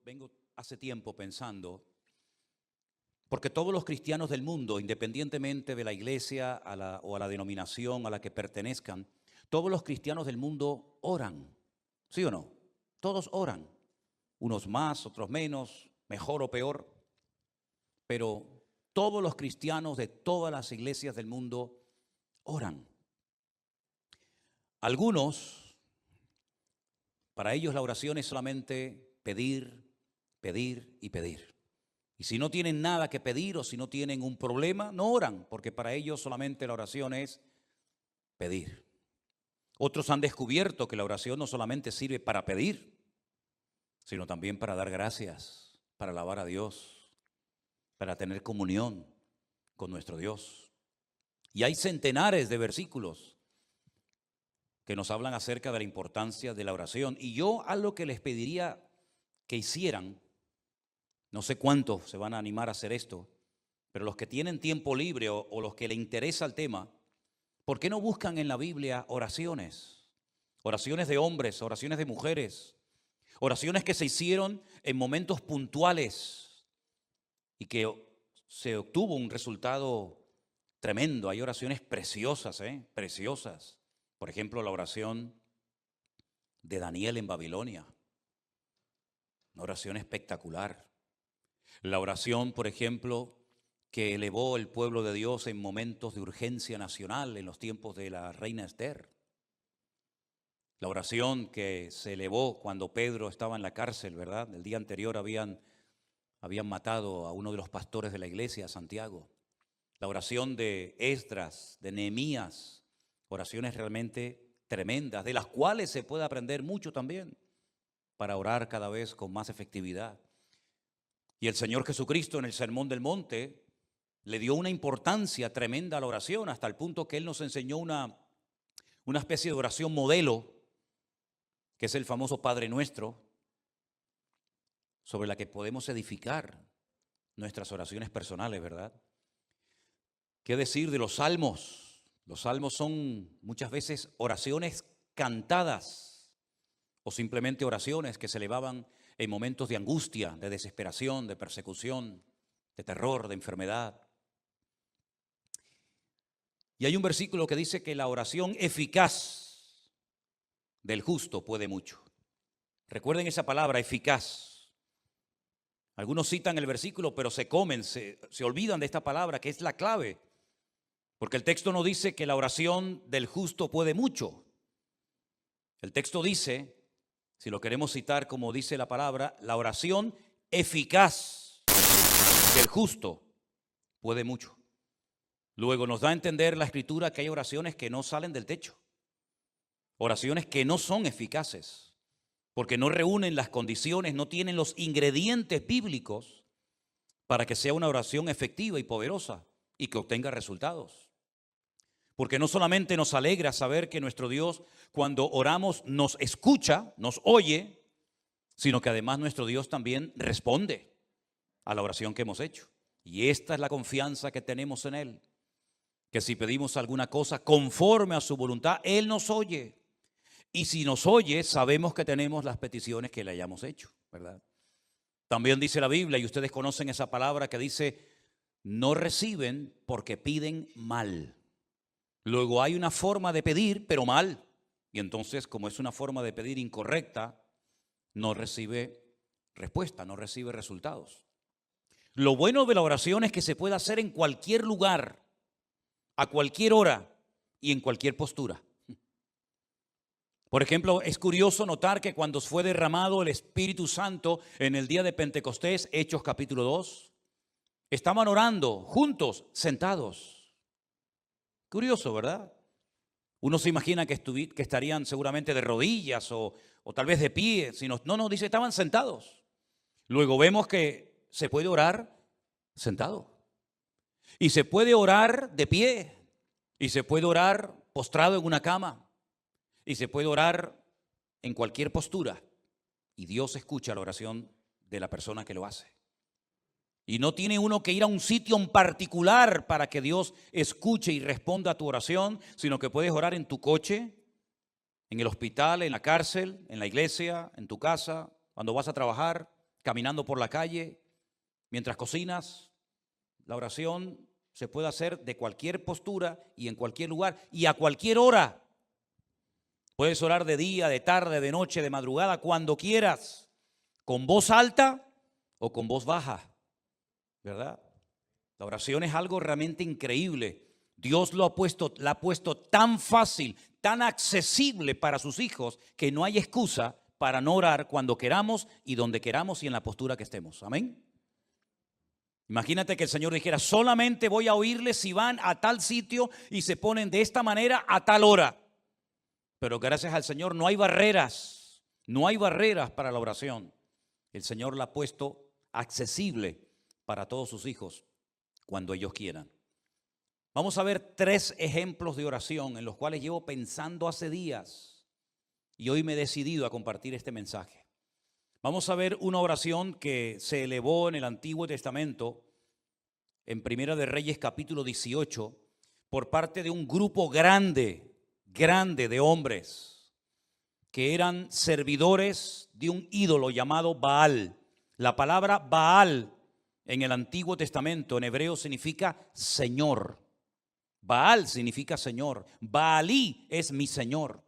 vengo hace tiempo pensando, porque todos los cristianos del mundo, independientemente de la iglesia o a la denominación a la que pertenezcan, todos los cristianos del mundo oran, ¿sí o no? Todos oran, unos más, otros menos, mejor o peor, pero todos los cristianos de todas las iglesias del mundo oran. Algunos, para ellos la oración es solamente pedir, pedir y pedir. Y si no tienen nada que pedir o si no tienen un problema, no oran, porque para ellos solamente la oración es pedir. Otros han descubierto que la oración no solamente sirve para pedir, sino también para dar gracias, para alabar a Dios, para tener comunión con nuestro Dios. Y hay centenares de versículos que nos hablan acerca de la importancia de la oración. Y yo algo que les pediría que hicieran, no sé cuántos se van a animar a hacer esto, pero los que tienen tiempo libre o los que les interesa el tema, ¿por qué no buscan en la Biblia oraciones? Oraciones de hombres, oraciones de mujeres, oraciones que se hicieron en momentos puntuales y que se obtuvo un resultado tremendo. Hay oraciones preciosas, preciosas. Por ejemplo, la oración de Daniel en Babilonia, una oración espectacular. La oración, por ejemplo, que elevó el pueblo de Dios en momentos de urgencia nacional en los tiempos de la reina Esther. La oración que se elevó cuando Pedro estaba en la cárcel, ¿verdad? El día anterior habían matado a uno de los pastores de la iglesia, Santiago. La oración de Esdras, de Nehemías, oraciones realmente tremendas, de las cuales se puede aprender mucho también para orar cada vez con más efectividad. Y el Señor Jesucristo en el Sermón del Monte le dio una importancia tremenda a la oración, hasta el punto que Él nos enseñó una especie de oración modelo, que es el famoso Padre Nuestro, sobre la que podemos edificar nuestras oraciones personales, ¿verdad? ¿Qué decir de los salmos? Los salmos son muchas veces oraciones cantadas o simplemente oraciones que se elevaban en momentos de angustia, de desesperación, de persecución, de terror, de enfermedad. Y hay un versículo que dice que la oración eficaz del justo puede mucho. Recuerden esa palabra, eficaz. Algunos citan el versículo, pero se olvidan de esta palabra, que es la clave. Porque el texto no dice que la oración del justo puede mucho. El texto dice, si lo queremos citar como dice la palabra, la oración eficaz del justo puede mucho. Luego nos da a entender la Escritura que hay oraciones que no salen del techo. Oraciones que no son eficaces, porque no reúnen las condiciones, no tienen los ingredientes bíblicos para que sea una oración efectiva y poderosa y que obtenga resultados. Porque no solamente nos alegra saber que nuestro Dios, cuando oramos, nos escucha, nos oye, sino que además nuestro Dios también responde a la oración que hemos hecho. Y esta es la confianza que tenemos en Él, que si pedimos alguna cosa conforme a su voluntad, Él nos oye. Y si nos oye, sabemos que tenemos las peticiones que le hayamos hecho, ¿verdad? También dice la Biblia, y ustedes conocen esa palabra que dice, no reciben porque piden mal. Luego hay una forma de pedir, pero mal. Y entonces, como es una forma de pedir incorrecta, no recibe respuesta, no recibe resultados. Lo bueno de la oración es que se puede hacer en cualquier lugar, a cualquier hora y en cualquier postura. Por ejemplo, es curioso notar que cuando fue derramado el Espíritu Santo en el día de Pentecostés, Hechos capítulo 2, estaban orando juntos, sentados. Curioso, ¿verdad? Uno se imagina que estarían seguramente de rodillas o tal vez de pie. No, dice, estaban sentados. Luego vemos que se puede orar sentado. Y se puede orar de pie. Y se puede orar postrado en una cama. Y se puede orar en cualquier postura. Y Dios escucha la oración de la persona que lo hace. Y no tiene uno que ir a un sitio en particular para que Dios escuche y responda a tu oración, sino que puedes orar en tu coche, en el hospital, en la cárcel, en la iglesia, en tu casa, cuando vas a trabajar, caminando por la calle, mientras cocinas. La oración se puede hacer de cualquier postura y en cualquier lugar y a cualquier hora. Puedes orar de día, de tarde, de noche, de madrugada, cuando quieras, con voz alta o con voz baja, ¿verdad? La oración es algo realmente increíble. Dios la ha puesto tan fácil, tan accesible para sus hijos, que no hay excusa para no orar cuando queramos y donde queramos y en la postura que estemos. Amén. Imagínate que el Señor dijera, solamente voy a oírles si van a tal sitio y se ponen de esta manera a tal hora. Pero gracias al Señor no hay barreras para la oración. El Señor la ha puesto accesible para todos sus hijos cuando ellos quieran. Vamos a ver 3 ejemplos de oración en los cuales llevo pensando hace días y hoy me he decidido a compartir este mensaje. Vamos a ver una oración que se elevó en el Antiguo Testamento, en Primera de Reyes capítulo 18, por parte de un grupo grande de hombres que eran servidores de un ídolo llamado Baal. La palabra Baal en el Antiguo Testamento en hebreo significa Señor. Baal significa Señor. Baalí es mi Señor.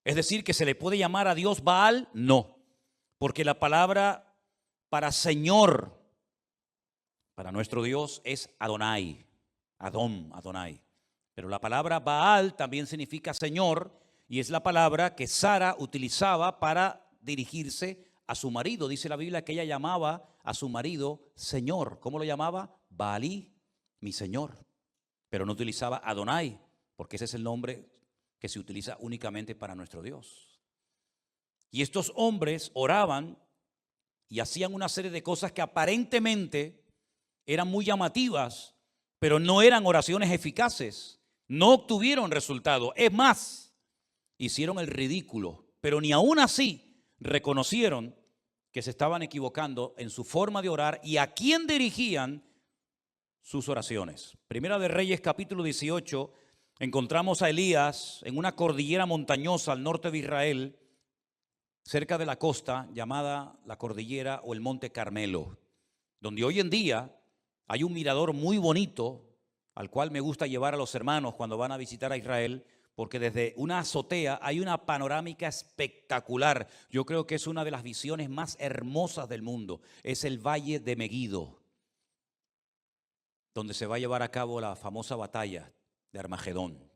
Es decir, que se le puede llamar a Dios Baal, no, porque la palabra para Señor, para nuestro Dios es Adonai, Adonai. Pero la palabra Baal también significa Señor y es la palabra que Sara utilizaba para dirigirse a su marido. Dice la Biblia que ella llamaba a su marido Señor. ¿Cómo lo llamaba? Baalí, mi Señor. Pero no utilizaba Adonai, porque ese es el nombre que se utiliza únicamente para nuestro Dios. Y estos hombres oraban y hacían una serie de cosas que aparentemente eran muy llamativas, pero no eran oraciones eficaces. No obtuvieron resultado. Es más, hicieron el ridículo, pero ni aún así reconocieron que se estaban equivocando en su forma de orar y a quién dirigían sus oraciones. Primera de Reyes capítulo 18, encontramos a Elías en una cordillera montañosa al norte de Israel, cerca de la costa llamada la cordillera o el Monte Carmelo, donde hoy en día hay un mirador muy bonito al cual me gusta llevar a los hermanos cuando van a visitar a Israel, porque desde una azotea hay una panorámica espectacular. Yo creo que es una de las visiones más hermosas del mundo. Es el Valle de Meguido, donde se va a llevar a cabo la famosa batalla de Armagedón.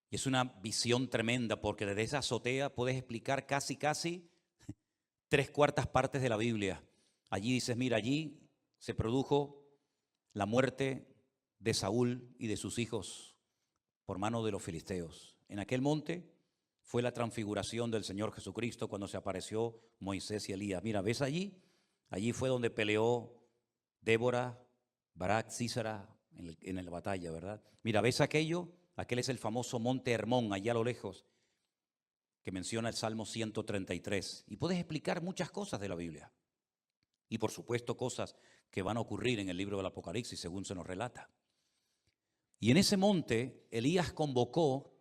Y es una visión tremenda porque desde esa azotea puedes explicar casi 3/4 partes de la Biblia. Allí dices, mira, allí se produjo la muerte de Saúl y de sus hijos por mano de los filisteos. En aquel monte fue la transfiguración del Señor Jesucristo cuando se apareció Moisés y Elías. Mira, ¿ves allí? Allí fue donde peleó Débora, Barak, Sísara en la batalla, ¿verdad? Mira, ¿ves aquello? Aquel es el famoso monte Hermón, allá a lo lejos, que menciona el Salmo 133. Y puedes explicar muchas cosas de la Biblia. Y por supuesto cosas que van a ocurrir en el libro del Apocalipsis, según se nos relata. Y en ese monte, Elías convocó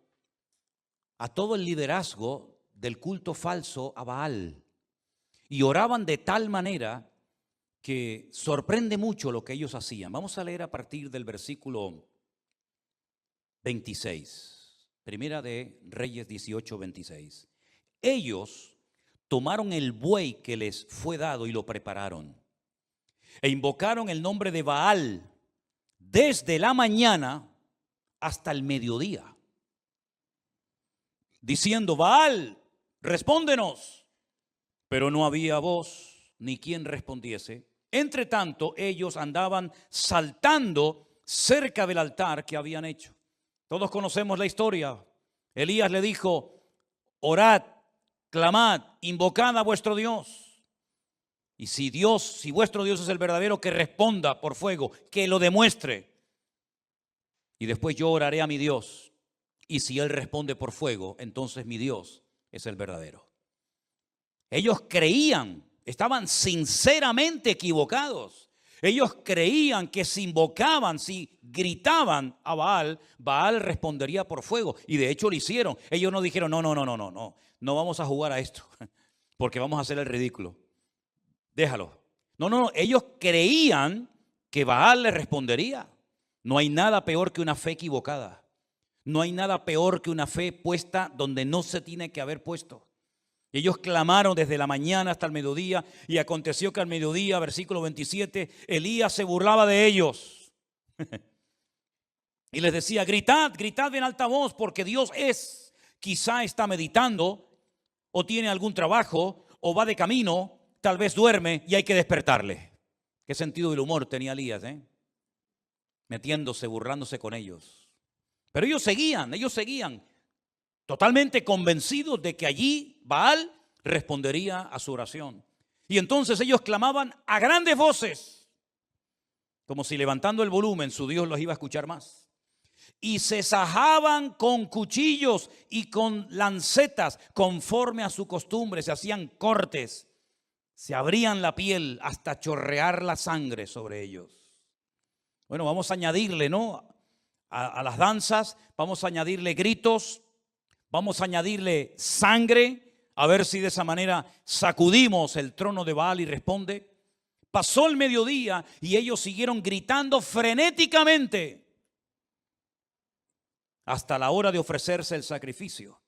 a todo el liderazgo del culto falso a Baal. Y oraban de tal manera que sorprende mucho lo que ellos hacían. Vamos a leer a partir del versículo 26. Primera de Reyes 18, 26. Ellos tomaron el buey que les fue dado y lo prepararon. E invocaron el nombre de Baal desde la mañana hasta el mediodía, diciendo, Baal, respóndenos. Pero no había voz ni quien respondiese. Entre tanto, ellos andaban saltando cerca del altar que habían hecho. Todos conocemos la historia. Elías le dijo, orad, clamad, invocad a vuestro Dios. Y si vuestro Dios es el verdadero, que responda por fuego, que lo demuestre. Y después yo oraré a mi Dios. Y si Él responde por fuego, entonces mi Dios es el verdadero. Ellos creían, estaban sinceramente equivocados. Ellos creían que si invocaban, si gritaban a Baal, Baal respondería por fuego. Y de hecho lo hicieron. Ellos no dijeron, no vamos a jugar a esto. porque vamos a hacer el ridículo. Déjalo. No, ellos creían que Baal les respondería. No hay nada peor que una fe equivocada. No hay nada peor que una fe puesta donde no se tiene que haber puesto. Ellos clamaron desde la mañana hasta el mediodía, y aconteció que al mediodía, versículo 27, Elías se burlaba de ellos. Y les decía, gritad, gritad en alta voz, porque Dios es. Quizá está meditando, o tiene algún trabajo, o va de camino, tal vez duerme y hay que despertarle. ¿Qué sentido del humor tenía Elías, metiéndose, burlándose con ellos? Pero ellos seguían totalmente convencidos de que allí Baal respondería a su oración. Y entonces ellos clamaban a grandes voces, como si levantando el volumen su Dios los iba a escuchar más. Y se sajaban con cuchillos y con lancetas, conforme a su costumbre. Se hacían cortes, se abrían la piel hasta chorrear la sangre sobre ellos. Bueno, vamos a añadirle, a las danzas, vamos a añadirle gritos, vamos a añadirle sangre, a ver si de esa manera sacudimos el trono de Baal y responde. Pasó el mediodía y ellos siguieron gritando frenéticamente hasta la hora de ofrecerse el sacrificio,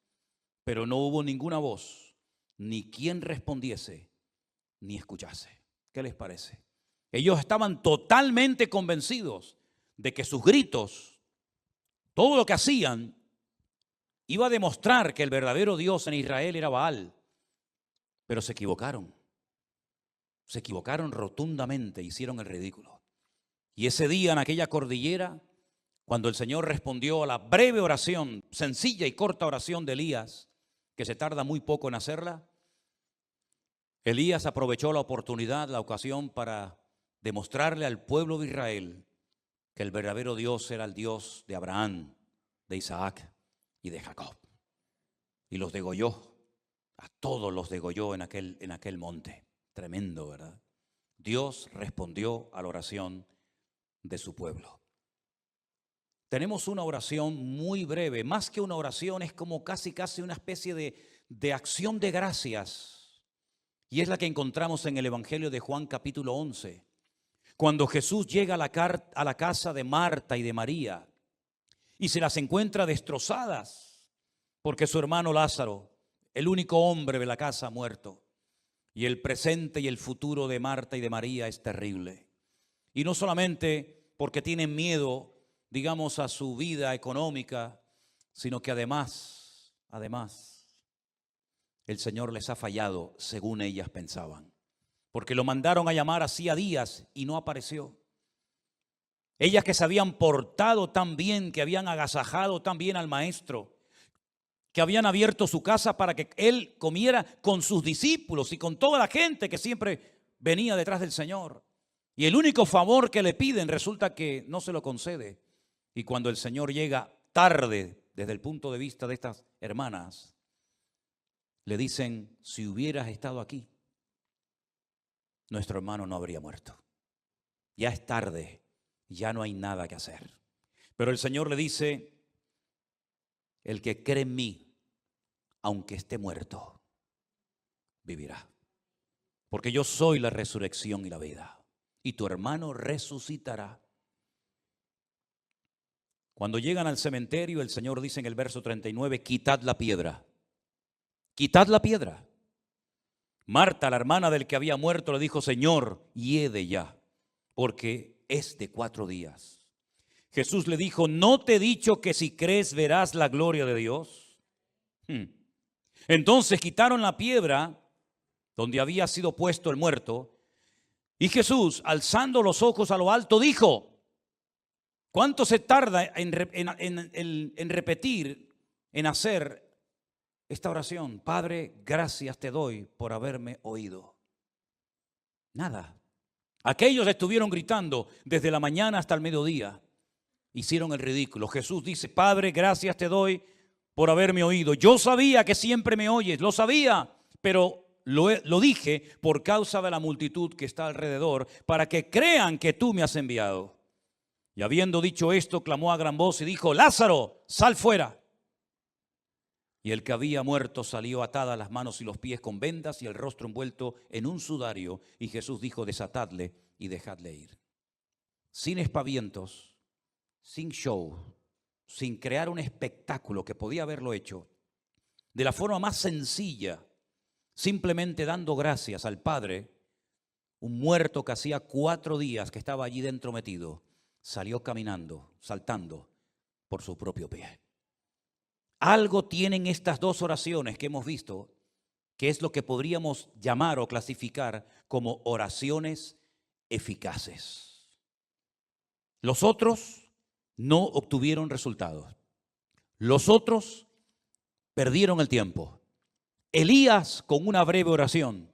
pero no hubo ninguna voz, ni quien respondiese, ni escuchase. ¿Qué les parece? Ellos estaban totalmente convencidos de que sus gritos, todo lo que hacían, iba a demostrar que el verdadero Dios en Israel era Baal. Pero se equivocaron rotundamente, hicieron el ridículo. Y ese día en aquella cordillera, cuando el Señor respondió a la breve oración, sencilla y corta oración de Elías, que se tarda muy poco en hacerla, Elías aprovechó la oportunidad, la ocasión, para demostrarle al pueblo de Israel que el verdadero Dios era el Dios de Abraham, de Isaac y de Jacob. Y los degolló, a todos los degolló en aquel monte. Tremendo, ¿verdad? Dios respondió a la oración de su pueblo. Tenemos una oración muy breve, más que una oración, es como casi una especie de acción de gracias. Y es la que encontramos en el Evangelio de Juan capítulo 11. Cuando Jesús llega a la casa de Marta y de María y se las encuentra destrozadas porque su hermano Lázaro, el único hombre de la casa, ha muerto. Y el presente y el futuro de Marta y de María es terrible. Y no solamente porque tienen miedo, digamos, a su vida económica, sino que además, el Señor les ha fallado según ellas pensaban. Porque lo mandaron a llamar hacía días y no apareció. Ellas que se habían portado tan bien, que habían agasajado tan bien al maestro, que habían abierto su casa para que él comiera con sus discípulos y con toda la gente que siempre venía detrás del Señor. Y el único favor que le piden resulta que no se lo concede. Y cuando el Señor llega tarde desde el punto de vista de estas hermanas, le dicen, si hubieras estado aquí, nuestro hermano no habría muerto. Ya es tarde, ya no hay nada que hacer. Pero el Señor le dice, el que cree en mí, aunque esté muerto, vivirá. Porque yo soy la resurrección y la vida. Y tu hermano resucitará. Cuando llegan al cementerio, el Señor dice en el verso 39, quitad la piedra. Quitad la piedra. Marta, la hermana del que había muerto, le dijo, Señor, hiede ya, porque es de 4 días. Jesús le dijo, ¿no te he dicho que si crees verás la gloria de Dios? Entonces quitaron la piedra donde había sido puesto el muerto, y Jesús, alzando los ojos a lo alto, dijo, ¿cuánto se tarda en repetir, en hacer esta oración? Padre, gracias te doy por haberme oído. Nada. Aquellos estuvieron gritando desde la mañana hasta el mediodía. Hicieron el ridículo. Jesús dice, Padre, gracias te doy por haberme oído. Yo sabía que siempre me oyes, lo sabía, pero lo dije por causa de la multitud que está alrededor, para que crean que tú me has enviado. Y habiendo dicho esto, clamó a gran voz y dijo, Lázaro, sal fuera. Y el que había muerto salió atada las manos y los pies con vendas y el rostro envuelto en un sudario. Y Jesús dijo: desatadle y dejadle ir. Sin espavientos, sin show, sin crear un espectáculo que podía haberlo hecho, de la forma más sencilla, simplemente dando gracias al Padre, un muerto que hacía 4 días que estaba allí dentro metido, salió caminando, saltando por su propio pie. Algo tienen estas dos oraciones que hemos visto, que es lo que podríamos llamar o clasificar como oraciones eficaces. Los otros no obtuvieron resultados. Los otros perdieron el tiempo. Elías con una breve oración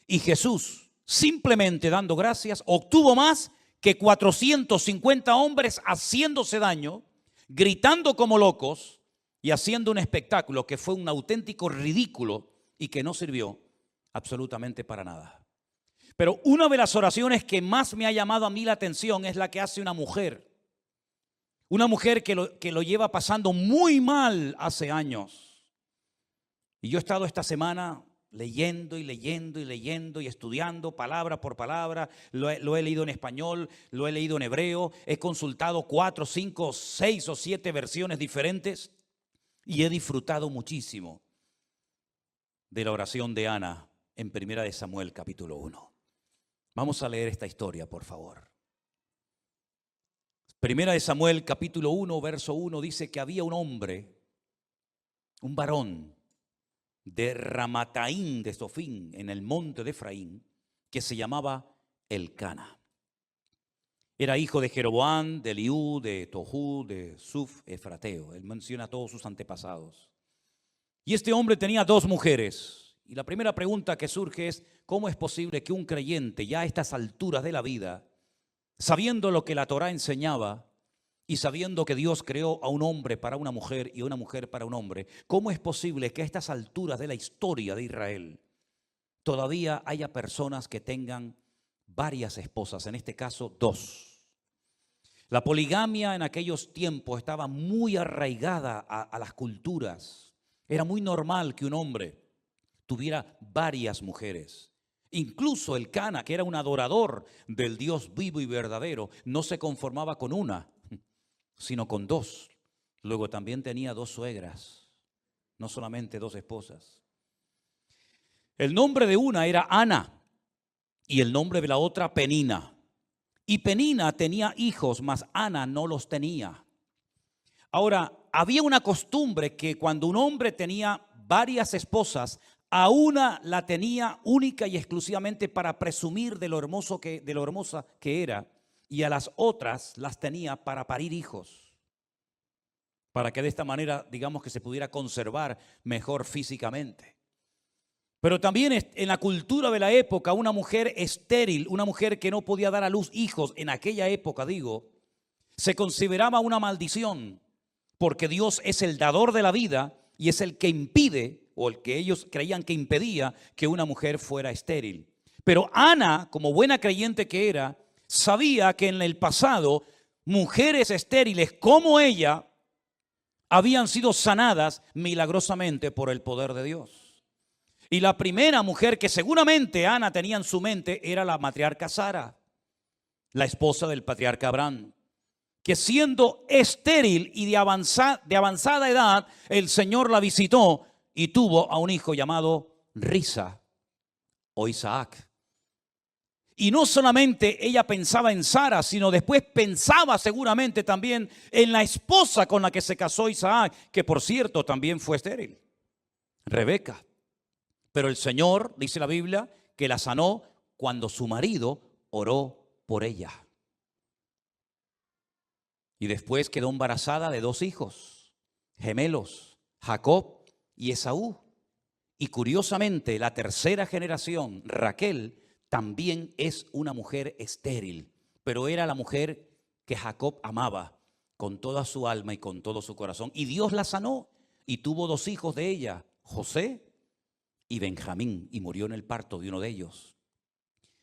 y Jesús simplemente dando gracias obtuvo más que 450 hombres haciéndose daño, gritando como locos y haciendo un espectáculo que fue un auténtico ridículo y que no sirvió absolutamente para nada. Pero una de las oraciones que más me ha llamado a mí la atención es la que hace una mujer. Una mujer que lo lleva pasando muy mal hace años. Y yo he estado esta semana leyendo y estudiando palabra por palabra. Lo he leído en español, lo he leído en hebreo. He consultado 4, 5, 6 o 7 versiones diferentes. Y he disfrutado muchísimo de la oración de Ana en 1 Samuel capítulo 1. Vamos a leer esta historia, por favor. 1 Samuel capítulo 1, verso 1 dice que había un hombre, un varón de Ramataín de Sofín, en el monte de Efraín, que se llamaba Elcana. Era hijo de Jeroboam, de Eliú, de Tohu, de Suf, Efrateo. Él menciona a todos sus antepasados. Y este hombre tenía 2 mujeres. Y la primera pregunta que surge es: ¿cómo es posible que un creyente ya a estas alturas de la vida, sabiendo lo que la Torá enseñaba y sabiendo que Dios creó a un hombre para una mujer y a una mujer para un hombre, cómo es posible que a estas alturas de la historia de Israel todavía haya personas que tengan varias esposas, en este caso 2? La poligamia en aquellos tiempos estaba muy arraigada a las culturas. Era muy normal que un hombre tuviera varias mujeres. Incluso Elcana, que era un adorador del Dios vivo y verdadero, no se conformaba con una, sino con 2. Luego también tenía 2 suegras, no solamente 2 esposas. El nombre de una era Ana y el nombre de la otra Penina. Y Penina tenía hijos, mas Ana no los tenía. Ahora, había una costumbre que cuando un hombre tenía varias esposas, a una la tenía única y exclusivamente para presumir de lo hermosa que era, y a las otras las tenía para parir hijos, para que de esta manera, digamos, que se pudiera conservar mejor físicamente. Pero también en la cultura de la época, una mujer estéril, una mujer que no podía dar a luz hijos, en aquella época se consideraba una maldición, porque Dios es el dador de la vida y es el que impide, o el que ellos creían que impedía, que una mujer fuera estéril. Pero Ana, como buena creyente que era, sabía que en el pasado mujeres estériles como ella habían sido sanadas milagrosamente por el poder de Dios. Y la primera mujer que seguramente Ana tenía en su mente era la matriarca Sara, la esposa del patriarca Abraham, que siendo estéril y de avanzada edad, el Señor la visitó y tuvo a un hijo llamado Risa o Isaac. Y no solamente ella pensaba en Sara, sino después pensaba seguramente también en la esposa con la que se casó Isaac, que por cierto también fue estéril, Rebeca. Pero el Señor, dice la Biblia, que la sanó cuando su marido oró por ella. Y después quedó embarazada de 2 hijos, gemelos, Jacob y Esaú. Y curiosamente, la tercera generación, Raquel, también es una mujer estéril, pero era la mujer que Jacob amaba con toda su alma y con todo su corazón. Y Dios la sanó y tuvo 2 hijos de ella, José y Benjamín, y murió en el parto de uno de ellos.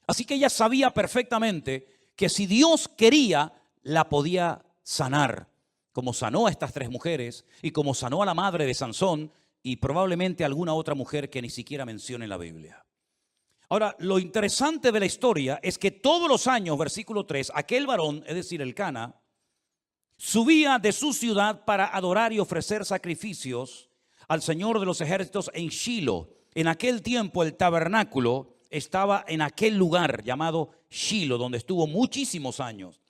Así que ella sabía perfectamente que si Dios quería, la podía sanar, como sanó a estas 3 mujeres y como sanó a la madre de Sansón, y probablemente alguna otra mujer que ni siquiera mencione en la Biblia. Ahora, lo interesante de la historia es que todos los años, versículo 3, aquel varón, es decir, Elcana, subía de su ciudad para adorar y ofrecer sacrificios al Señor de los ejércitos en Shilo. En aquel tiempo el tabernáculo estaba en aquel lugar llamado Shilo, donde estuvo muchísimos años.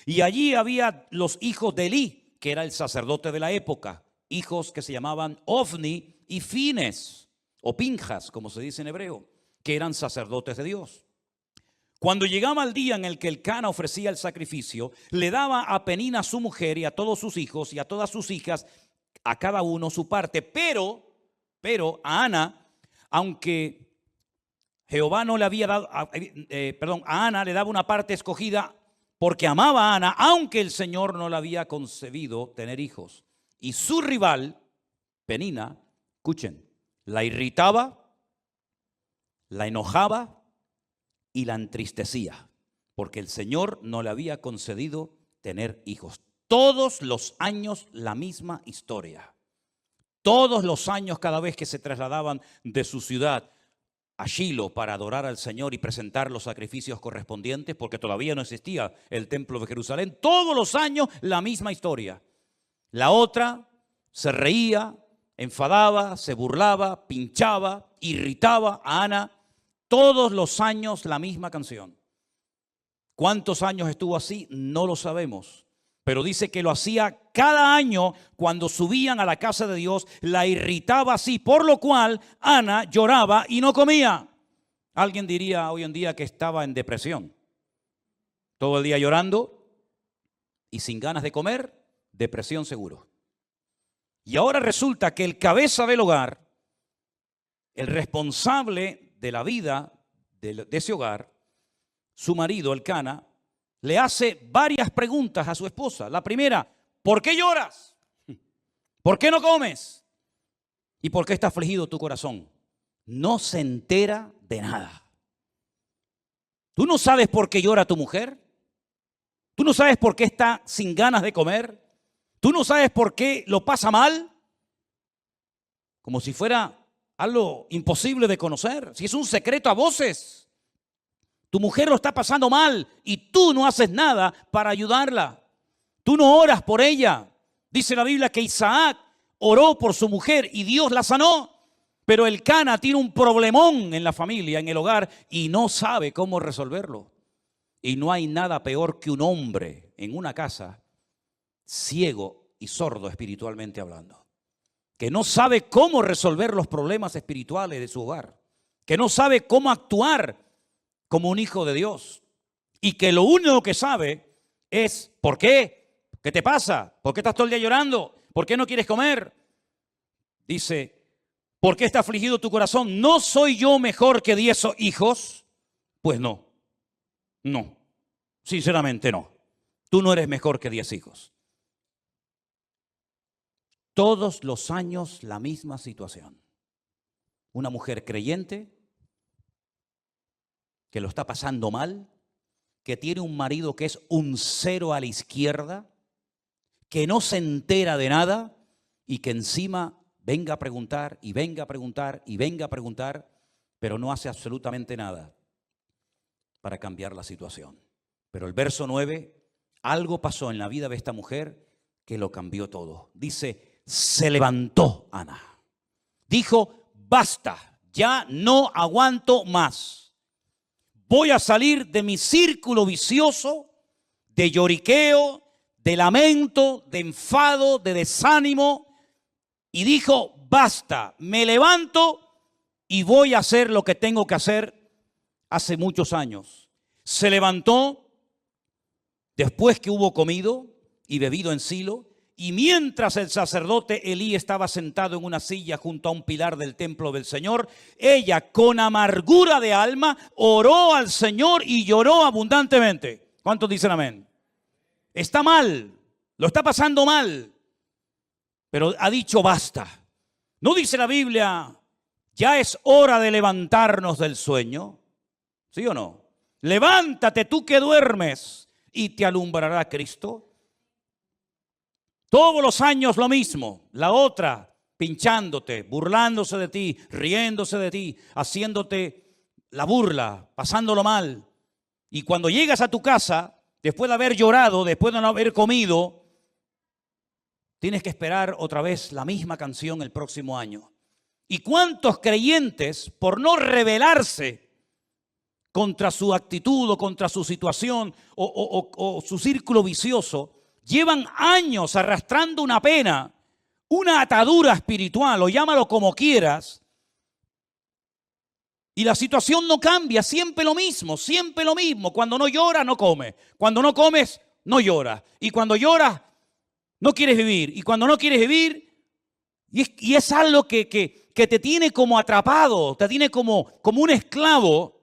Y allí había los hijos de Elí, que era el sacerdote de la época, hijos que se llamaban Ofni y Fines, o Pinjas, como se dice en hebreo, que eran sacerdotes de Dios. Cuando llegaba el día en el que Elcana ofrecía el sacrificio, le daba a Penina su mujer y a todos sus hijos y a todas sus hijas, a cada uno su parte. Pero a Ana, aunque Jehová no le había dado, a Ana le daba una parte escogida porque amaba a Ana, aunque el Señor no le había concebido tener hijos. Y su rival, Penina, escuchen, la irritaba, la enojaba y la entristecía, porque el Señor no le había concedido tener hijos. Todos los años la misma historia. Todos los años, cada vez que se trasladaban de su ciudad a Shilo para adorar al Señor y presentar los sacrificios correspondientes, porque todavía no existía el templo de Jerusalén, todos los años la misma historia. La otra se reía, enfadaba, se burlaba, pinchaba, irritaba a Ana. Todos los años la misma canción. ¿Cuántos años estuvo así? No lo sabemos. Pero dice que lo hacía cada año cuando subían a la casa de Dios, la irritaba así, por lo cual Ana lloraba y no comía. Alguien diría hoy en día que estaba en depresión. Todo el día llorando y sin ganas de comer, depresión seguro. Y ahora resulta que el cabeza del hogar, el responsable de la vida de ese hogar, su marido, Elcana, le hace varias preguntas a su esposa. La primera, ¿por qué lloras? ¿Por qué no comes? ¿Y por qué está afligido tu corazón? No se entera de nada. ¿Tú no sabes por qué llora tu mujer? ¿Tú no sabes por qué está sin ganas de comer? ¿Tú no sabes por qué lo pasa mal? Como si fuera algo imposible de conocer. Si es un secreto a voces. Tu mujer lo está pasando mal y tú no haces nada para ayudarla. Tú no oras por ella. Dice la Biblia que Isaac oró por su mujer y Dios la sanó. Pero Elcana tiene un problemón en la familia, en el hogar, y no sabe cómo resolverlo. Y no hay nada peor que un hombre en una casa ciego y sordo espiritualmente hablando, que no sabe cómo resolver los problemas espirituales de su hogar, que no sabe cómo actuar como un hijo de Dios, y que lo único que sabe es ¿por qué? ¿Qué te pasa? ¿Por qué estás todo el día llorando? ¿Por qué no quieres comer? Dice, ¿por qué está afligido tu corazón? ¿No soy yo mejor que 10 hijos? Pues no, sinceramente no. Tú no eres mejor que 10 hijos. Todos los años la misma situación. Una mujer creyente que lo está pasando mal, que tiene un marido que es un cero a la izquierda, que no se entera de nada y que encima venga a preguntar y venga a preguntar y venga a preguntar, pero no hace absolutamente nada para cambiar la situación. Pero el verso 9, algo pasó en la vida de esta mujer que lo cambió todo. Dice, se levantó Ana. Dijo, basta, ya no aguanto más. Voy a salir de mi círculo vicioso, de lloriqueo, de lamento, de enfado, de desánimo. Y dijo, basta, me levanto y voy a hacer lo que tengo que hacer hace muchos años. Se levantó después que hubo comido y bebido en Silo. Y mientras el sacerdote Elí estaba sentado en una silla junto a un pilar del templo del Señor, ella con amargura de alma oró al Señor y lloró abundantemente. ¿Cuántos dicen amén? Está mal, lo está pasando mal, pero ha dicho basta. ¿No dice la Biblia, ya es hora de levantarnos del sueño? ¿Sí o no? Levántate tú que duermes y te alumbrará Cristo. Todos los años lo mismo. La otra pinchándote, burlándose de ti, riéndose de ti, haciéndote la burla, pasándolo mal. Y cuando llegas a tu casa, después de haber llorado, después de no haber comido, tienes que esperar otra vez la misma canción el próximo año. ¿Y cuántos creyentes, por no rebelarse contra su actitud o contra su situación o su círculo vicioso, llevan años arrastrando una pena, una atadura espiritual, o llámalo como quieras, y la situación no cambia, siempre lo mismo, siempre lo mismo. Cuando no lloras, no comes. Cuando no comes, no lloras. Y cuando lloras, no quieres vivir. Y cuando no quieres vivir, y es algo que te tiene como atrapado, te tiene como un esclavo.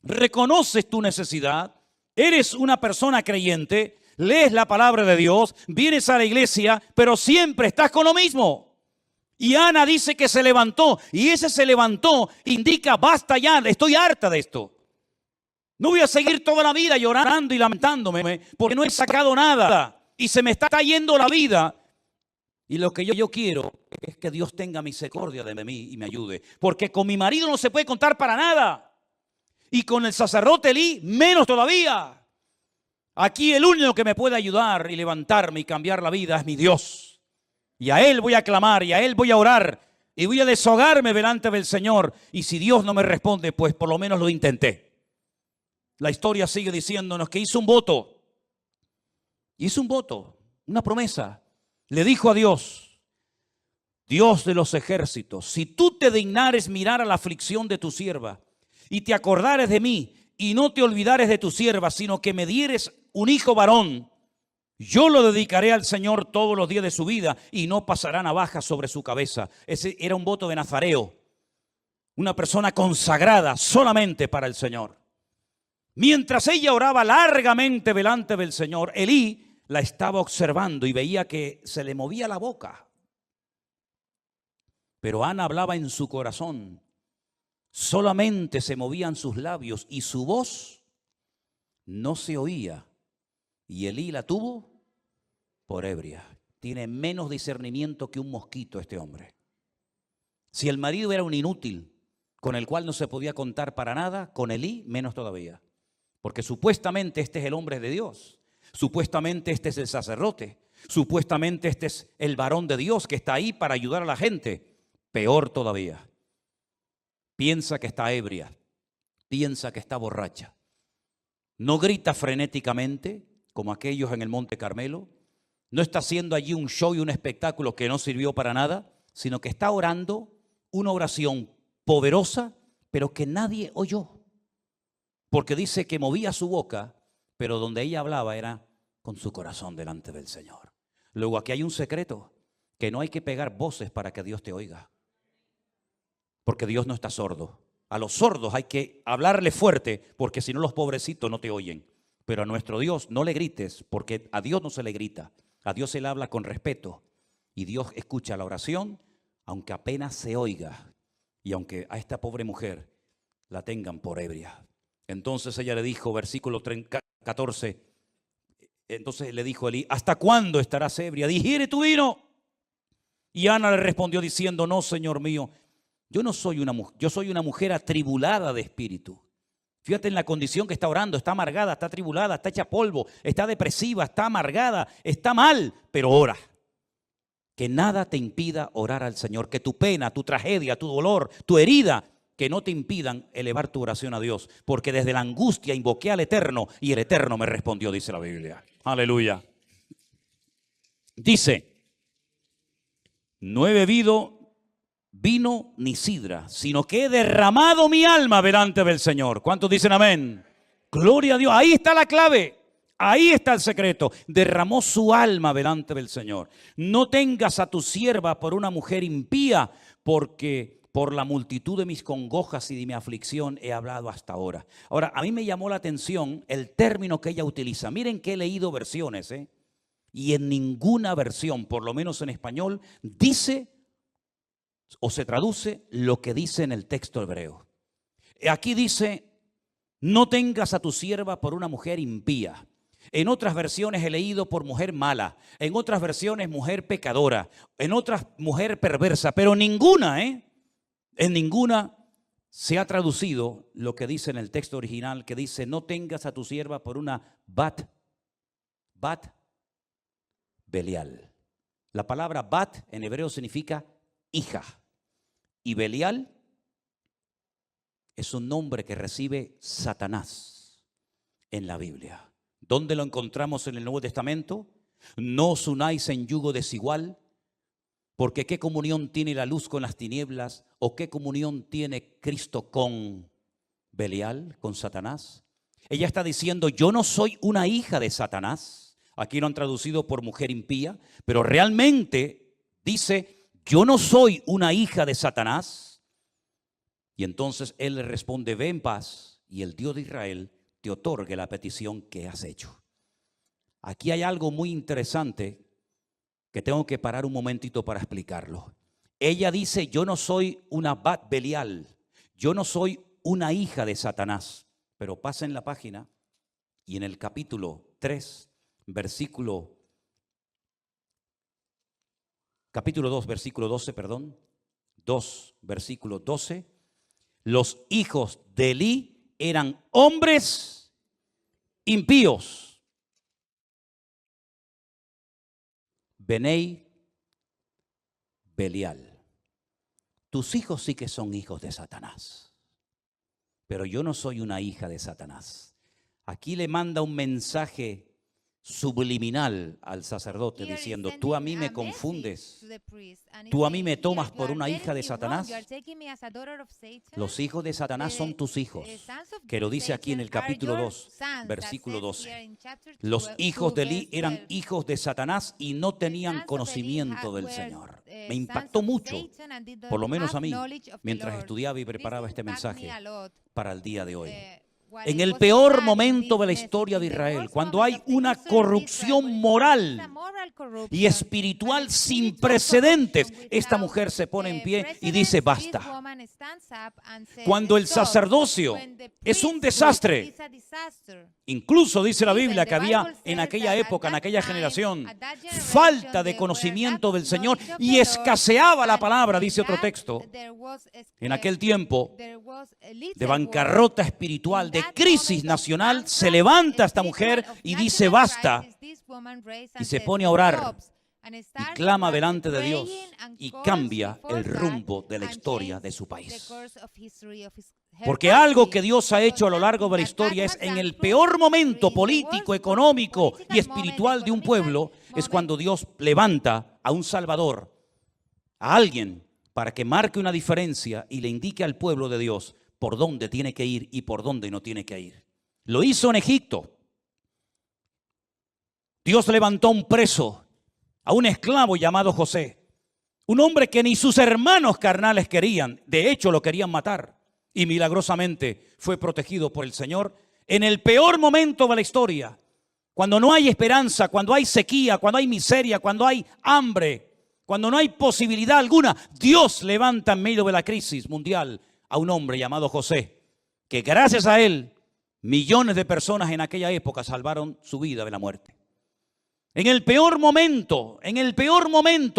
Reconoces tu necesidad, eres una persona creyente, lees la palabra de Dios, vienes a la iglesia, pero siempre estás con lo mismo. Y Ana dice que se levantó, y ese se levantó indica, basta ya, estoy harta de esto. No voy a seguir toda la vida llorando y lamentándome porque no he sacado nada y se me está yendo la vida. Y lo que yo quiero es que Dios tenga misericordia de mí y me ayude, porque con mi marido no se puede contar para nada, y con el sacerdote Elí menos todavía. Aquí el único que me puede ayudar y levantarme y cambiar la vida es mi Dios. Y a Él voy a clamar, y a Él voy a orar, y voy a deshogarme delante del Señor. Y si Dios no me responde, pues por lo menos lo intenté. La historia sigue diciéndonos que hizo un voto. Hizo un voto, una promesa. Le dijo a Dios, Dios de los ejércitos, si tú te dignares mirar a la aflicción de tu sierva, y te acordares de mí, y no te olvidares de tu sierva, sino que me dieres un hijo varón, yo lo dedicaré al Señor todos los días de su vida, y no pasará navaja sobre su cabeza. Ese era un voto de nazareo, una persona consagrada solamente para el Señor. Mientras ella oraba largamente delante del Señor, Elí la estaba observando y veía que se le movía la boca. Pero Ana hablaba en su corazón. Solamente se movían sus labios y su voz no se oía. Y Elí la tuvo por ebria. Tiene menos discernimiento que un mosquito este hombre. Si el marido era un inútil con el cual no se podía contar para nada, con Elí menos todavía. Porque supuestamente este es el hombre de Dios. Supuestamente este es el sacerdote. Supuestamente este es el varón de Dios que está ahí para ayudar a la gente. Peor todavía. Piensa que está ebria. Piensa que está borracha. No grita frenéticamente como aquellos en el Monte Carmelo. No está haciendo allí un show y un espectáculo que no sirvió para nada, sino que está orando una oración poderosa, pero que nadie oyó. Porque dice que movía su boca, pero donde ella hablaba era con su corazón delante del Señor. Luego aquí hay un secreto, que no hay que pegar voces para que Dios te oiga. Porque Dios no está sordo. A los sordos hay que hablarle fuerte, porque si no los pobrecitos no te oyen. Pero a nuestro Dios no le grites, porque a Dios no se le grita. A Dios se le habla con respeto. Y Dios escucha la oración, aunque apenas se oiga. Y aunque a esta pobre mujer la tengan por ebria. Entonces ella le dijo, versículo 14, entonces le dijo Elí, ¿hasta cuándo estarás ebria? Digiere tu vino. Y Ana le respondió diciendo, no, Señor mío, yo soy una mujer atribulada de espíritu. Fíjate en la condición que está orando, está amargada, está atribulada, está hecha polvo, está depresiva, está amargada, está mal, pero ora. Que nada te impida orar al Señor, que tu pena, tu tragedia, tu dolor, tu herida, que no te impidan elevar tu oración a Dios, porque desde la angustia invoqué al Eterno y el Eterno me respondió, dice la Biblia. Aleluya. Dice, no he bebido vino ni sidra, sino que he derramado mi alma delante del Señor. ¿Cuántos dicen amén? Gloria a Dios. Ahí está la clave. Ahí está el secreto. Derramó su alma delante del Señor. No tengas a tu sierva por una mujer impía, porque por la multitud de mis congojas y de mi aflicción he hablado hasta ahora. Ahora, a mí me llamó la atención el término que ella utiliza. Miren que he leído versiones, y en ninguna versión, por lo menos en español, dice o se traduce lo que dice en el texto hebreo. Aquí dice, no tengas a tu sierva por una mujer impía. En otras versiones he leído por mujer mala, en otras versiones mujer pecadora, en otras mujer perversa, pero ninguna, en ninguna se ha traducido lo que dice en el texto original, que dice: no tengas a tu sierva por una bat Belial. La palabra bat en hebreo significa hija, y Belial es un nombre que recibe Satanás en la Biblia. ¿Dónde lo encontramos en el Nuevo Testamento? No os unáis en yugo desigual, porque ¿qué comunión tiene la luz con las tinieblas? ¿O qué comunión tiene Cristo con Belial, con Satanás? Ella está diciendo: yo no soy una hija de Satanás. Aquí lo han traducido por mujer impía, pero realmente dice: yo no soy una hija de Satanás. Y entonces él le responde: ve en paz, y el Dios de Israel te otorgue la petición que has hecho. Aquí hay algo muy interesante que tengo que parar un momentito para explicarlo. Ella dice: yo no soy una bat Belial, yo no soy una hija de Satanás. Pero pasen la página y en el capítulo 3, capítulo 2, versículo 12, 2, versículo 12, los hijos de Elí eran hombres impíos. Benei Belial. Tus hijos sí que son hijos de Satanás, pero yo no soy una hija de Satanás. Aquí le manda un mensaje subliminal al sacerdote diciendo: tú a mí me confundes, tú a mí me tomas por una hija de Satanás. Los hijos de Satanás son tus hijos, que lo dice aquí en el capítulo 2, versículo 12. Los hijos de Elí eran hijos de Satanás y no tenían conocimiento del Señor. Me impactó mucho, por lo menos a mí, mientras estudiaba y preparaba este mensaje para el día de hoy. En el peor momento de la historia de Israel, cuando hay una corrupción moral y espiritual sin precedentes, esta mujer se pone en pie y dice: basta. Cuando el sacerdocio es un desastre, incluso dice la Biblia que había en aquella época, en aquella generación, falta de conocimiento del Señor y escaseaba la palabra, dice otro texto. En aquel tiempo de bancarrota espiritual, de crisis nacional, se levanta esta mujer y dice: basta, y se pone a orar y clama delante de Dios y cambia el rumbo de la historia de su país. Porque algo que Dios ha hecho a lo largo de la historia es, en el peor momento político, económico y espiritual de un pueblo, es cuando Dios levanta a un Salvador, a alguien, para que marque una diferencia y le indique al pueblo de Dios por dónde tiene que ir y por dónde no tiene que ir. Lo hizo en Egipto. Dios levantó a un preso, a un esclavo llamado José, un hombre que ni sus hermanos carnales querían, de hecho lo querían matar, y milagrosamente fue protegido por el Señor en el peor momento de la historia, cuando no hay esperanza, cuando hay sequía, cuando hay miseria, cuando hay hambre, cuando no hay posibilidad alguna. Dios levanta en medio de la crisis mundial a un hombre llamado José, que gracias a él millones de personas en aquella época salvaron su vida de la muerte. En el peor momento,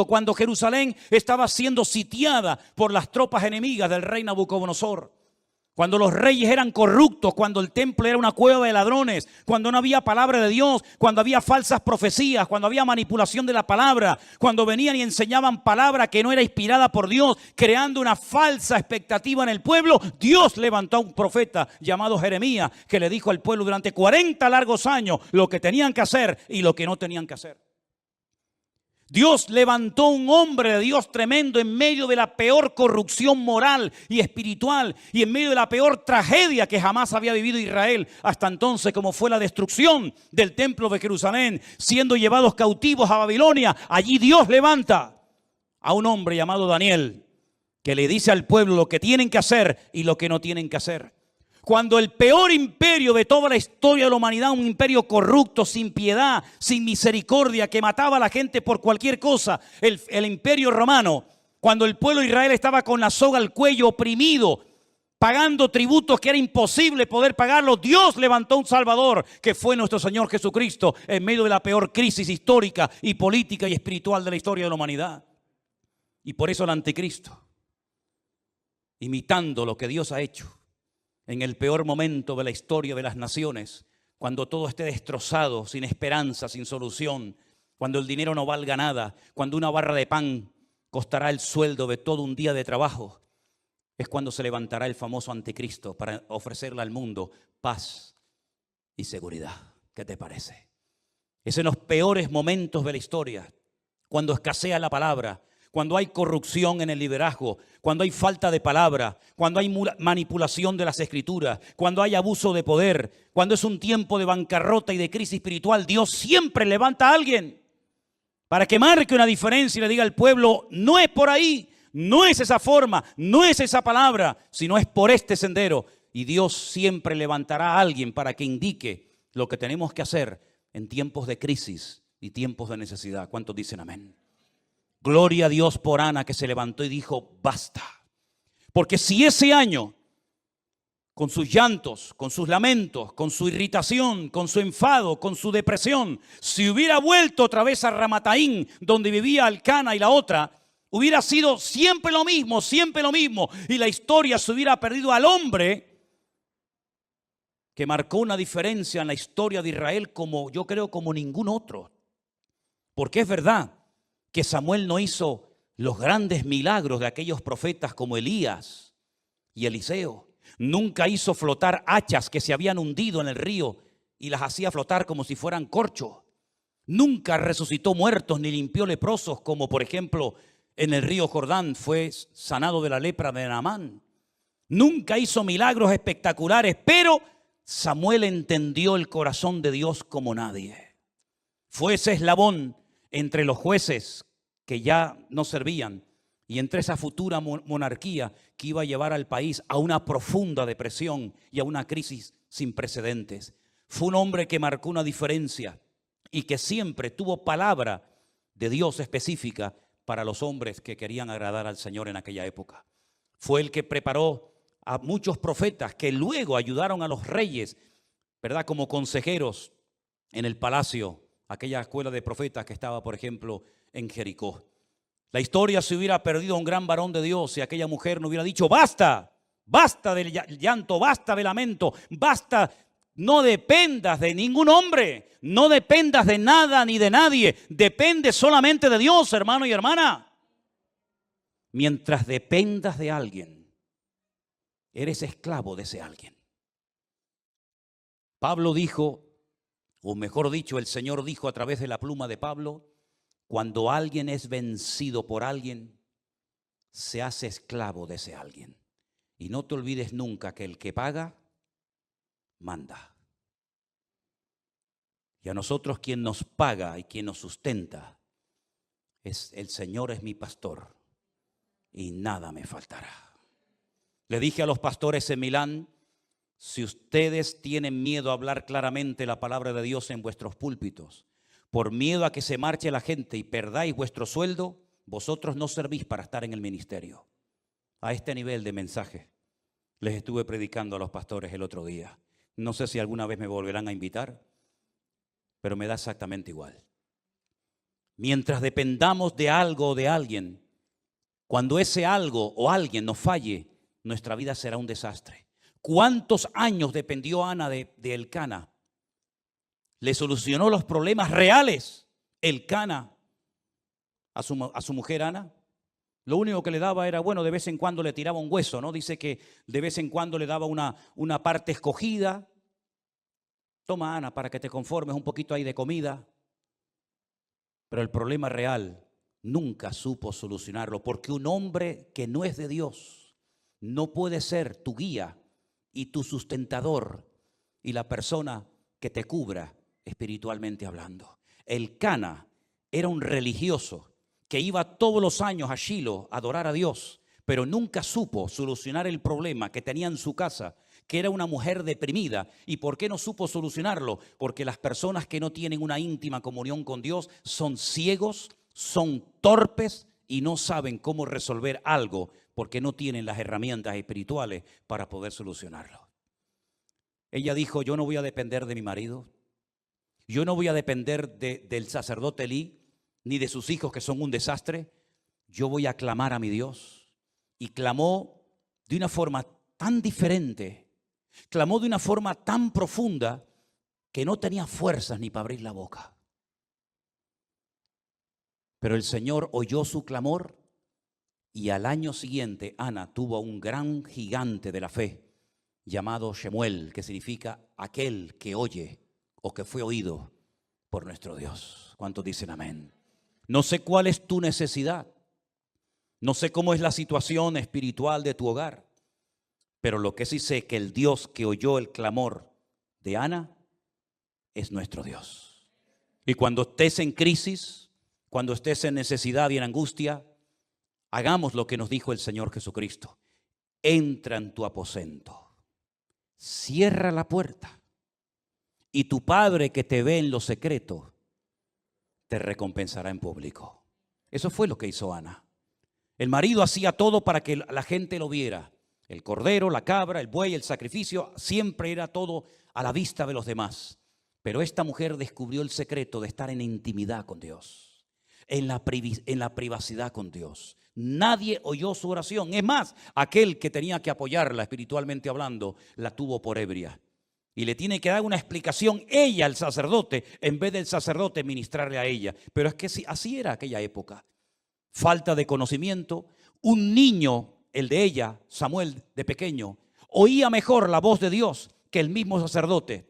cuando Jerusalén estaba siendo sitiada por las tropas enemigas del rey Nabucodonosor, cuando los reyes eran corruptos, cuando el templo era una cueva de ladrones, cuando no había palabra de Dios, cuando había falsas profecías, cuando había manipulación de la palabra, cuando venían y enseñaban palabra que no era inspirada por Dios, creando una falsa expectativa en el pueblo, Dios levantó a un profeta llamado Jeremías, que le dijo al pueblo durante 40 largos años lo que tenían que hacer y lo que no tenían que hacer. Dios levantó un hombre de Dios tremendo en medio de la peor corrupción moral y espiritual y en medio de la peor tragedia que jamás había vivido Israel hasta entonces, como fue la destrucción del templo de Jerusalén, siendo llevados cautivos a Babilonia. Allí Dios levanta a un hombre llamado Daniel, que le dice al pueblo lo que tienen que hacer y lo que no tienen que hacer. Cuando el peor imperio de toda la historia de la humanidad, un imperio corrupto, sin piedad, sin misericordia, que mataba a la gente por cualquier cosa, el imperio romano, cuando el pueblo de Israel estaba con la soga al cuello, oprimido, pagando tributos que era imposible poder pagarlos, Dios levantó un Salvador que fue nuestro Señor Jesucristo en medio de la peor crisis histórica y política y espiritual de la historia de la humanidad. Y por eso el anticristo, imitando lo que Dios ha hecho en el peor momento de la historia de las naciones, cuando todo esté destrozado, sin esperanza, sin solución, cuando el dinero no valga nada, cuando una barra de pan costará el sueldo de todo un día de trabajo, es cuando se levantará el famoso anticristo para ofrecerle al mundo paz y seguridad. ¿Qué te parece? Es en los peores momentos de la historia, cuando escasea la palabra, cuando hay corrupción en el liderazgo, cuando hay falta de palabra, cuando hay manipulación de las escrituras, cuando hay abuso de poder, cuando es un tiempo de bancarrota y de crisis espiritual, Dios siempre levanta a alguien para que marque una diferencia y le diga al pueblo, no es por ahí, no es esa forma, no es esa palabra, sino es por este sendero. Y Dios siempre levantará a alguien para que indique lo que tenemos que hacer en tiempos de crisis y tiempos de necesidad. ¿Cuántos dicen amén? Gloria a Dios por Ana, que se levantó y dijo, basta. Porque si ese año, con sus llantos, con sus lamentos, con su irritación, con su enfado, con su depresión, si hubiera vuelto otra vez a Ramataín, donde vivía Elcana y la otra, hubiera sido siempre lo mismo, y la historia se hubiera perdido al hombre que marcó una diferencia en la historia de Israel como yo creo como ningún otro. Porque es verdad que Samuel no hizo los grandes milagros de aquellos profetas como Elías y Eliseo. Nunca hizo flotar hachas que se habían hundido en el río y las hacía flotar como si fueran corcho. Nunca resucitó muertos ni limpió leprosos como por ejemplo en el río Jordán fue sanado de la lepra de Naamán. Nunca hizo milagros espectaculares, pero Samuel entendió el corazón de Dios como nadie. Fue ese eslabón entre los jueces que ya no servían y entre esa futura monarquía que iba a llevar al país a una profunda depresión y a una crisis sin precedentes. Fue un hombre que marcó una diferencia y que siempre tuvo palabra de Dios específica para los hombres que querían agradar al Señor en aquella época. Fue el que preparó a muchos profetas que luego ayudaron a los reyes, ¿verdad? Como consejeros en el palacio, aquella escuela de profetas que estaba, por ejemplo, en Jericó. La historia se hubiera perdido a un gran varón de Dios si aquella mujer no hubiera dicho, basta, basta del llanto, basta de lamento, basta. No dependas de ningún hombre, no dependas de nada ni de nadie, depende solamente de Dios, hermano y hermana. Mientras dependas de alguien, eres esclavo de ese alguien. Pablo dijo, o mejor dicho, el Señor dijo a través de la pluma de Pablo, cuando alguien es vencido por alguien, se hace esclavo de ese alguien. Y no te olvides nunca que el que paga, manda. Y a nosotros quien nos paga y quien nos sustenta es el Señor, es mi pastor y nada me faltará. Le dije a los pastores en Milán, si ustedes tienen miedo a hablar claramente la palabra de Dios en vuestros púlpitos, por miedo a que se marche la gente y perdáis vuestro sueldo, vosotros no servís para estar en el ministerio. A este nivel de mensaje les estuve predicando a los pastores el otro día. No sé si alguna vez me volverán a invitar, pero me da exactamente igual. Mientras dependamos de algo o de alguien, cuando ese algo o alguien nos falle, nuestra vida será un desastre. ¿Cuántos años dependió Ana de Elcana? Le solucionó los problemas reales Elcana a su mujer Ana. Lo único que le daba era, bueno, de vez en cuando le tiraba un hueso, ¿no? Dice que de vez en cuando le daba una parte escogida. Toma, Ana, para que te conformes un poquito ahí de comida. Pero el problema real nunca supo solucionarlo, porque un hombre que no es de Dios no puede ser tu guía y tu sustentador y la persona que te cubra espiritualmente hablando. Elcana era un religioso que iba todos los años a Shilo a adorar a Dios, pero nunca supo solucionar el problema que tenía en su casa, que era una mujer deprimida. ¿Y por qué no supo solucionarlo? Porque las personas que no tienen una íntima comunión con Dios son ciegos, son torpes y no saben cómo resolver algo porque no tienen las herramientas espirituales para poder solucionarlo. Ella dijo, yo no voy a depender de mi marido, yo no voy a depender del sacerdote Elí, ni de sus hijos que son un desastre, yo voy a clamar a mi Dios. Y clamó de una forma tan diferente, clamó de una forma tan profunda que no tenía fuerzas ni para abrir la boca. Pero el Señor oyó su clamor y al año siguiente Ana tuvo a un gran gigante de la fe llamado Shemuel, que significa aquel que oye o que fue oído por nuestro Dios. ¿Cuántos dicen amén? No sé cuál es tu necesidad, no sé cómo es la situación espiritual de tu hogar, pero lo que sí sé es que el Dios que oyó el clamor de Ana es nuestro Dios. Y cuando estés en crisis, cuando estés en necesidad y en angustia, hagamos lo que nos dijo el Señor Jesucristo. Entra en tu aposento, cierra la puerta y tu Padre que te ve en lo secreto te recompensará en público. Eso fue lo que hizo Ana. El marido hacía todo para que la gente lo viera. El cordero, la cabra, el buey, el sacrificio, siempre era todo a la vista de los demás. Pero esta mujer descubrió el secreto de estar en intimidad con Dios, en la privacidad con Dios. Nadie oyó su oración. Es más, aquel que tenía que apoyarla espiritualmente hablando, la tuvo por ebria. Y le tiene que dar una explicación ella al sacerdote, en vez del sacerdote ministrarle a ella. Pero es que así era aquella época. Falta de conocimiento. Un niño, el de ella, Samuel de pequeño, oía mejor la voz de Dios que el mismo sacerdote,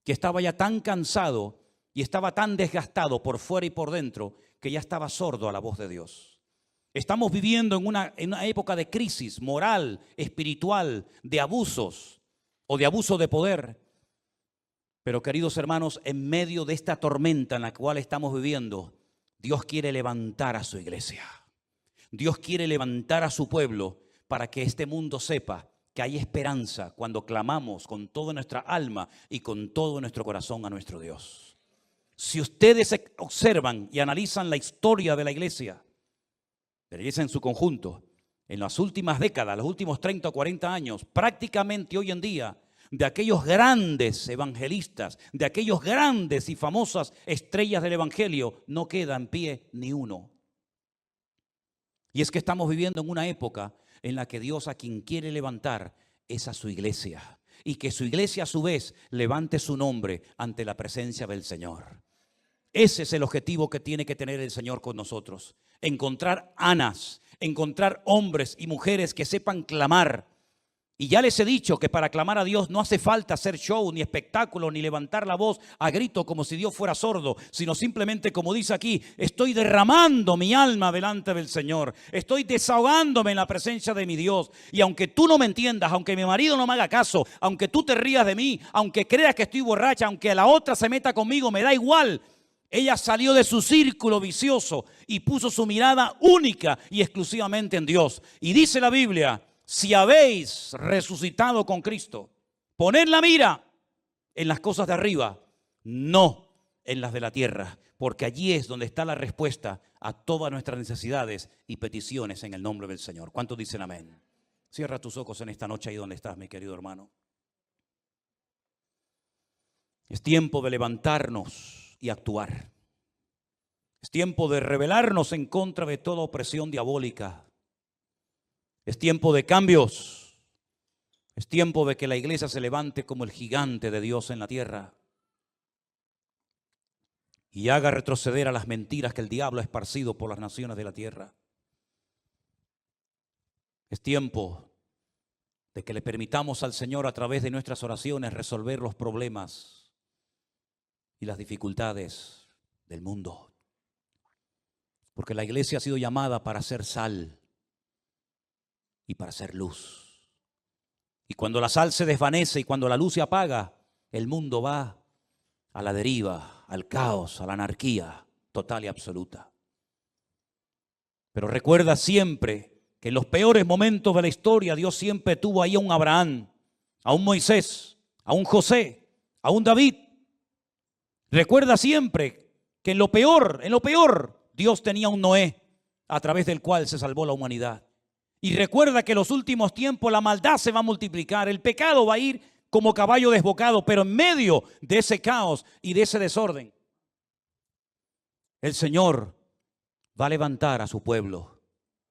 que estaba ya tan cansado y estaba tan desgastado por fuera y por dentro, que ya estaba sordo a la voz de Dios. Estamos viviendo en una época de crisis moral, espiritual, de abusos o de abuso de poder. Pero queridos hermanos, en medio de esta tormenta en la cual estamos viviendo, Dios quiere levantar a su iglesia. Dios quiere levantar a su pueblo para que este mundo sepa que hay esperanza cuando clamamos con toda nuestra alma y con todo nuestro corazón a nuestro Dios. Si ustedes observan y analizan la historia de la iglesia en su conjunto, en las últimas décadas, los últimos 30 o 40 años, prácticamente hoy en día, de aquellos grandes evangelistas, de aquellos grandes y famosas estrellas del evangelio, no queda en pie ni uno. Y es que estamos viviendo en una época en la que Dios a quien quiere levantar es a su iglesia. Y que su iglesia a su vez levante su nombre ante la presencia del Señor. Ese es el objetivo que tiene que tener el Señor con nosotros. Encontrar Anas, encontrar hombres y mujeres que sepan clamar. Y ya les he dicho que para clamar a Dios no hace falta hacer show, ni espectáculo, ni levantar la voz a grito como si Dios fuera sordo, sino simplemente, como dice aquí, estoy derramando mi alma delante del Señor, estoy desahogándome en la presencia de mi Dios. Y aunque tú no me entiendas, aunque mi marido no me haga caso, aunque tú te rías de mí, aunque creas que estoy borracha, aunque la otra se meta conmigo, me da igual. Ella salió de su círculo vicioso y puso su mirada única y exclusivamente en Dios. Y dice la Biblia: si habéis resucitado con Cristo, poned la mira en las cosas de arriba, no en las de la tierra, porque allí es donde está la respuesta a todas nuestras necesidades y peticiones en el nombre del Señor. ¿Cuántos dicen amén? Cierra tus ojos en esta noche ahí donde estás, mi querido hermano. Es tiempo de levantarnos y actuar. Es tiempo de rebelarnos en contra de toda opresión diabólica. Es tiempo de cambios. Es tiempo de que la iglesia se levante como el gigante de Dios en la tierra y haga retroceder a las mentiras que el diablo ha esparcido por las naciones de la tierra. Es tiempo de que le permitamos al Señor a través de nuestras oraciones resolver los problemas y las dificultades del mundo. Porque la iglesia ha sido llamada para ser sal y para ser luz. Y cuando la sal se desvanece y cuando la luz se apaga, el mundo va a la deriva, al caos, a la anarquía total y absoluta. Pero recuerda siempre que en los peores momentos de la historia Dios siempre tuvo ahí a un Abraham, a un Moisés, a un José, a un David. Recuerda siempre que en lo peor, Dios tenía un Noé a través del cual se salvó la humanidad. Y recuerda que en los últimos tiempos la maldad se va a multiplicar, el pecado va a ir como caballo desbocado, pero en medio de ese caos y de ese desorden, el Señor va a levantar a su pueblo,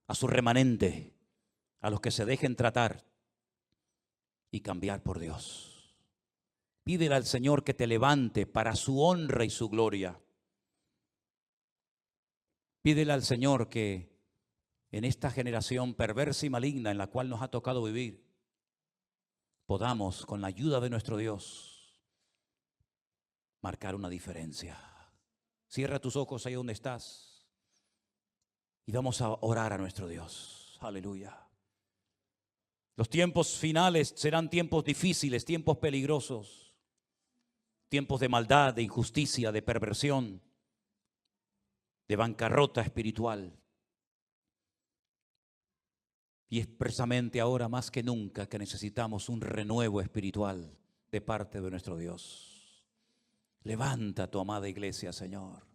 a su remanente, a los que se dejen tratar y cambiar por Dios. Pídele al Señor que te levante para su honra y su gloria. Pídele al Señor que en esta generación perversa y maligna en la cual nos ha tocado vivir, podamos, con la ayuda de nuestro Dios, marcar una diferencia. Cierra tus ojos ahí donde estás y vamos a orar a nuestro Dios. Aleluya. Los tiempos finales serán tiempos difíciles, tiempos peligrosos, tiempos de maldad, de injusticia, de perversión, de bancarrota espiritual. Y es precisamente ahora más que nunca que necesitamos un renuevo espiritual de parte de nuestro Dios. Levanta tu amada iglesia, Señor.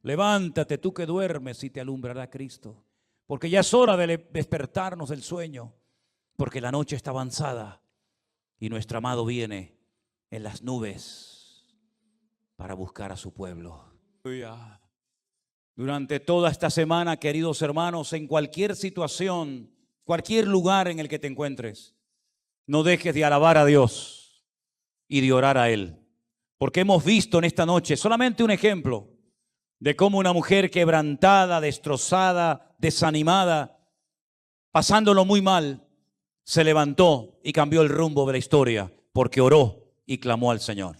Levántate tú que duermes y te alumbrará Cristo. Porque ya es hora de despertarnos del sueño. Porque la noche está avanzada y nuestro amado viene en las nubes para buscar a su pueblo. Durante toda esta semana, queridos hermanos, en cualquier situación, cualquier lugar en el que te encuentres, no dejes de alabar a Dios y de orar a Él. Porque hemos visto en esta noche solamente un ejemplo de cómo una mujer quebrantada, destrozada, desanimada, pasándolo muy mal, se levantó y cambió el rumbo de la historia porque oró y clamó al Señor.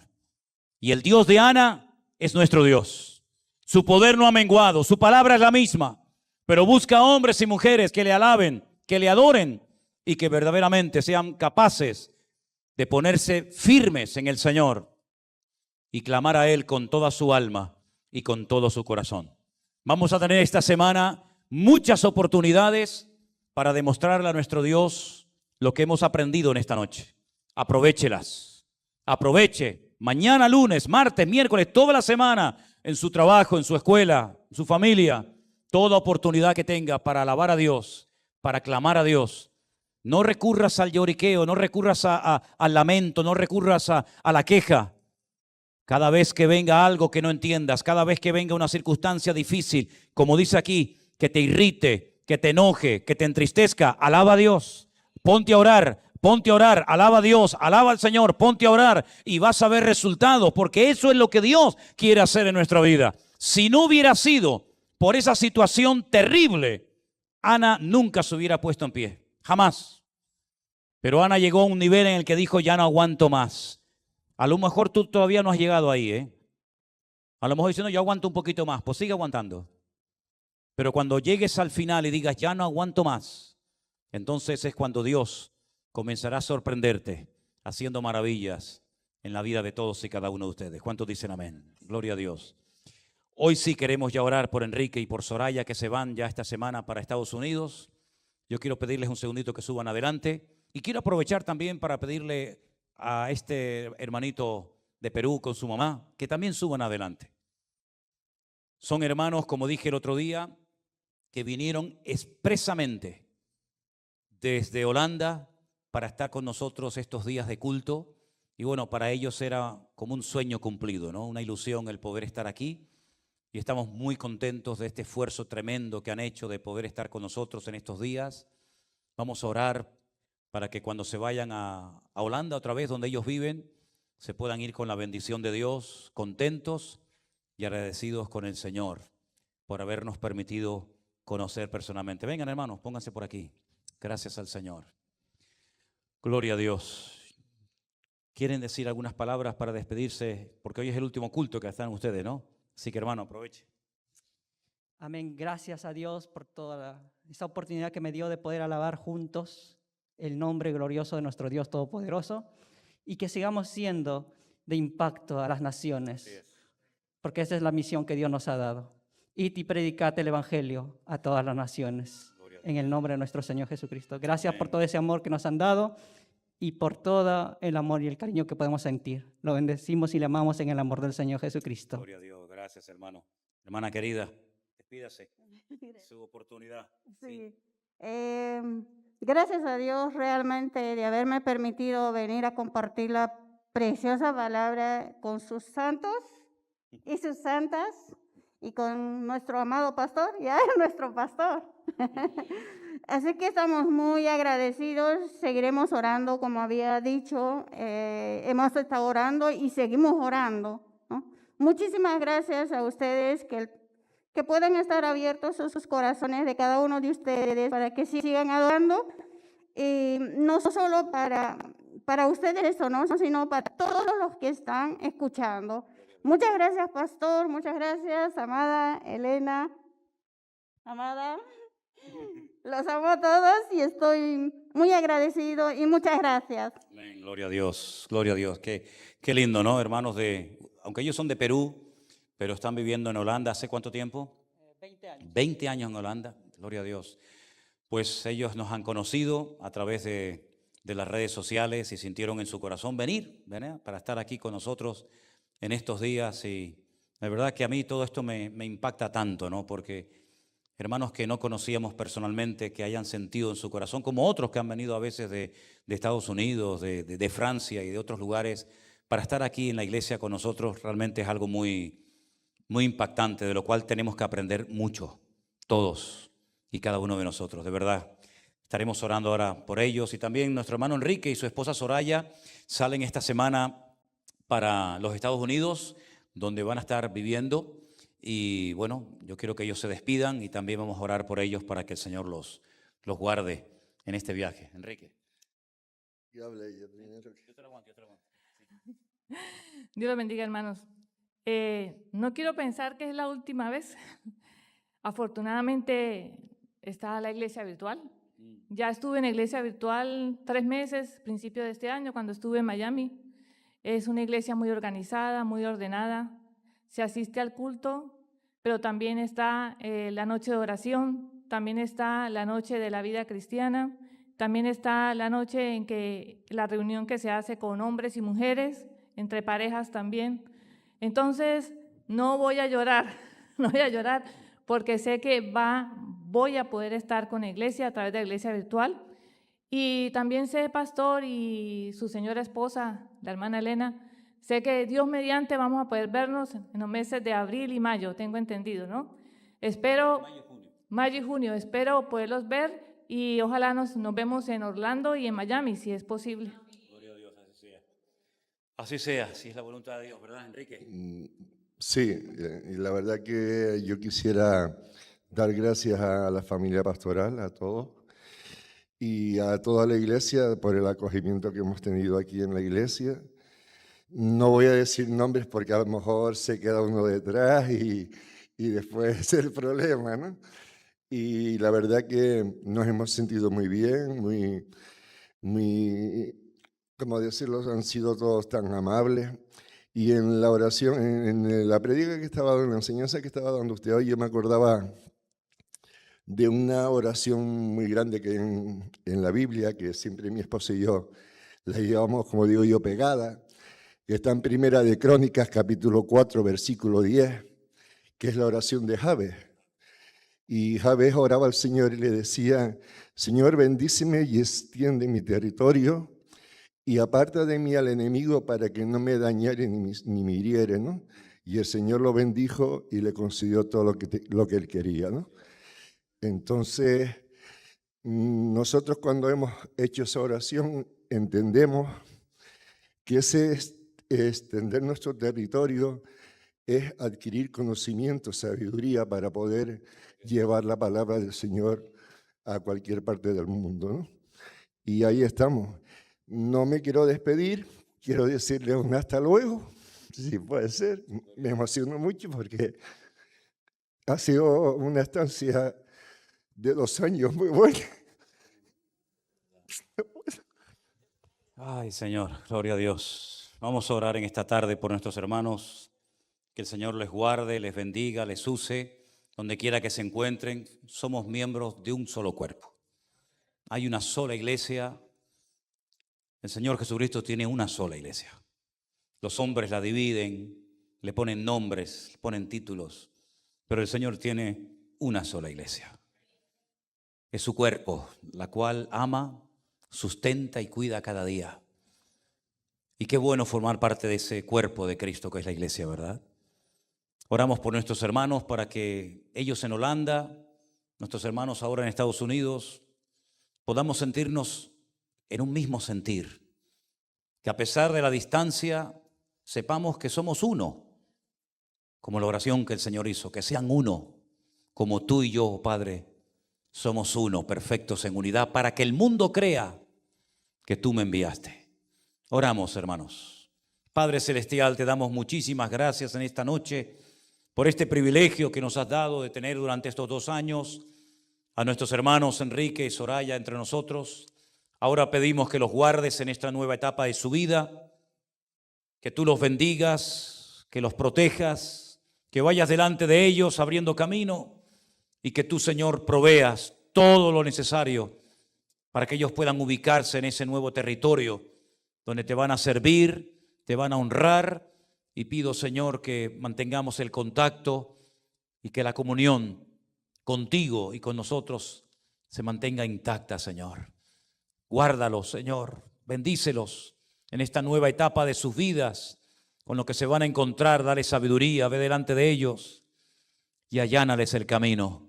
Y el Dios de Ana es nuestro Dios. Su poder no ha menguado, su palabra es la misma, pero busca hombres y mujeres que le alaben, que le adoren y que verdaderamente sean capaces de ponerse firmes en el Señor y clamar a Él con toda su alma y con todo su corazón. Vamos a tener esta semana muchas oportunidades para demostrarle a nuestro Dios lo que hemos aprendido en esta noche. Aprovéchelas. Aproveche mañana, lunes, martes, miércoles, toda la semana en su trabajo, en su escuela, en su familia, toda oportunidad que tenga para alabar a Dios, para clamar a Dios. No recurras al lloriqueo, no recurras al lamento, no recurras a la queja. Cada vez que venga algo que no entiendas, cada vez que venga una circunstancia difícil, como dice aquí, que te irrite, que te enoje, que te entristezca, alaba a Dios. Ponte a orar, alaba a Dios, alaba al Señor, ponte a orar y vas a ver resultados, porque eso es lo que Dios quiere hacer en nuestra vida. Si no hubiera sido por esa situación terrible, Ana nunca se hubiera puesto en pie, jamás. Pero Ana llegó a un nivel en el que dijo, ya no aguanto más. A lo mejor tú todavía no has llegado ahí, ¿eh? A lo mejor diciendo, yo aguanto un poquito más, pues sigue aguantando. Pero cuando llegues al final y digas, ya no aguanto más, entonces es cuando Dios comenzará a sorprenderte, haciendo maravillas en la vida de todos y cada uno de ustedes. ¿Cuántos dicen amén? Gloria a Dios. Hoy sí queremos ya orar por Enrique y por Soraya, que se van ya esta semana para Estados Unidos. Yo quiero pedirles un segundito que suban adelante. Y quiero aprovechar también para pedirle a este hermanito de Perú con su mamá, que también suban adelante. Son hermanos, como dije el otro día, que vinieron expresamente desde Holanda para estar con nosotros estos días de culto. Y bueno, para ellos era como un sueño cumplido, ¿no? Una ilusión el poder estar aquí. Y estamos muy contentos de este esfuerzo tremendo que han hecho de poder estar con nosotros en estos días. Vamos a orar para que cuando se vayan a Holanda otra vez, donde ellos viven, se puedan ir con la bendición de Dios, contentos y agradecidos con el Señor por habernos permitido conocer personalmente. Vengan, hermanos, pónganse por aquí. Gracias al Señor. Gloria a Dios. ¿Quieren decir algunas palabras para despedirse? Porque hoy es el último culto que están ustedes, ¿no? Así que, hermano, aproveche. Amén. Gracias a Dios por toda esta oportunidad que me dio de poder alabar juntos el nombre glorioso de nuestro Dios Todopoderoso y que sigamos siendo de impacto a las naciones, porque esa es la misión que Dios nos ha dado. Id y predicad el Evangelio a todas las naciones, en el nombre de nuestro Señor Jesucristo. Gracias por todo ese amor que nos han dado y por todo el amor y el cariño que podemos sentir. Lo bendecimos y le amamos en el amor del Señor Jesucristo. Gloria a Dios. Gracias, hermano. Hermana querida, despídase. Su oportunidad. Sí. Eh, Gracias a Dios realmente de haberme permitido venir a compartir la preciosa palabra con sus santos y sus santas y con nuestro amado pastor, ya nuestro pastor. Así que estamos muy agradecidos, seguiremos orando como había dicho, hemos estado orando y seguimos orando, ¿no? Muchísimas gracias a ustedes que puedan estar abiertos sus corazones de cada uno de ustedes para que sigan adorando, y no solo para ustedes eso, ¿no? Sino para todos los que están escuchando. Muchas gracias, pastor, muchas gracias, amada Elena, amada. Los amo a todos y estoy muy agradecido y muchas gracias. Amén, gloria a Dios, gloria a Dios. Qué lindo, ¿no? Hermanos aunque ellos son de Perú, pero están viviendo en Holanda. ¿Hace cuánto tiempo? 20 años. 20 años en Holanda, gloria a Dios. Pues ellos nos han conocido a través de las redes sociales y sintieron en su corazón venir, ¿verdad? Para estar aquí con nosotros en estos días. Y la verdad que a mí todo esto me impacta tanto, ¿no? Porque hermanos que no conocíamos personalmente, que hayan sentido en su corazón, como otros que han venido a veces de Estados Unidos, de Francia y de otros lugares, para estar aquí en la iglesia con nosotros, realmente es algo muy, muy impactante, de lo cual tenemos que aprender mucho, todos y cada uno de nosotros, de verdad. Estaremos orando ahora por ellos, y también nuestro hermano Enrique y su esposa Soraya salen esta semana para los Estados Unidos, donde van a estar viviendo. Y bueno, yo quiero que ellos se despidan y también vamos a orar por ellos para que el Señor los guarde en este viaje. Enrique. Yo hablé yo primero. Yo te lo aguanto, yo te lo aguanto. Dios los bendiga, hermanos. No quiero pensar que es la última vez. Afortunadamente está la iglesia virtual. Ya estuve en la iglesia virtual 3 meses, principio de este año, cuando estuve en Miami. Es una iglesia muy organizada, muy ordenada. Se asiste al culto, pero también está la noche de oración, también está la noche de la vida cristiana, también está la noche en que la reunión que se hace con hombres y mujeres, entre parejas también. Entonces, no voy a llorar, no voy a llorar, porque sé que voy a poder estar con la iglesia a través de la iglesia virtual. Y también sé, pastor, y su señora esposa, la hermana Elena, sé que Dios mediante vamos a poder vernos en los meses de abril y mayo, tengo entendido, ¿no? Espero, mayo y junio, espero poderlos ver y ojalá nos vemos en Orlando y en Miami, si es posible. Gloria a Dios, así sea. Así sea, si es la voluntad de Dios, ¿verdad, Enrique? Sí, y la verdad que yo quisiera dar gracias a la familia pastoral, a todos, y a toda la iglesia por el acogimiento que hemos tenido aquí en la iglesia. No voy a decir nombres porque a lo mejor se queda uno detrás y después es el problema, ¿no? Y la verdad que nos hemos sentido muy bien, muy, ¿cómo decirlo? Han sido todos tan amables. Y en la oración, en la predica que estaba dando, en la enseñanza que estaba dando usted hoy, yo me acordaba de una oración muy grande que en la Biblia, que siempre mi esposa y yo la llevamos, como digo yo, pegada, que está en Primera de Crónicas, capítulo 4, versículo 10, que es la oración de Jabes. Y Jabes oraba al Señor y le decía: Señor, bendíceme y extiende mi territorio, y aparta de mí al enemigo para que no me dañare ni me hiriere, ¿no? Y el Señor lo bendijo y le concedió todo lo que él quería, ¿no? Entonces, nosotros cuando hemos hecho esa oración entendemos que ese extender nuestro territorio es adquirir conocimiento, sabiduría para poder llevar la palabra del Señor a cualquier parte del mundo, ¿no? Y ahí estamos. No me quiero despedir, quiero decirle un hasta luego, si puede ser. Me emociono mucho porque ha sido una estancia de 2 años muy buena. Ay, Señor, gloria a Dios. Vamos a orar en esta tarde por nuestros hermanos. Que el Señor les guarde, les bendiga, les use, donde quiera que se encuentren. Somos miembros de un solo cuerpo. Hay una sola iglesia. El Señor Jesucristo tiene una sola iglesia. Los hombres la dividen, le ponen nombres, le ponen títulos, pero el Señor tiene una sola iglesia. es su cuerpo, la cual ama, sustenta y cuida cada día. Y qué bueno formar parte de ese cuerpo de Cristo que es la iglesia, ¿verdad? Oramos por nuestros hermanos para que ellos en Holanda, nuestros hermanos ahora en Estados Unidos, podamos sentirnos en un mismo sentir. Que a pesar de la distancia, sepamos que somos uno, como la oración que el Señor hizo, que sean uno, como tú y yo, Padre, somos uno, perfectos en unidad, para que el mundo crea que tú me enviaste. Oramos, hermanos. Padre Celestial, te damos muchísimas gracias en esta noche por este privilegio que nos has dado de tener durante estos 2 años a nuestros hermanos Enrique y Soraya entre nosotros. Ahora pedimos que los guardes en esta nueva etapa de su vida, que tú los bendigas, que los protejas, que vayas delante de ellos abriendo camino y que tú, Señor, proveas todo lo necesario para que ellos puedan ubicarse en ese nuevo territorio donde te van a servir, te van a honrar. Y pido, Señor, que mantengamos el contacto y que la comunión contigo y con nosotros se mantenga intacta, Señor. Guárdalos, Señor, bendícelos en esta nueva etapa de sus vidas, con lo que se van a encontrar. Dale sabiduría, ve delante de ellos y allánales el camino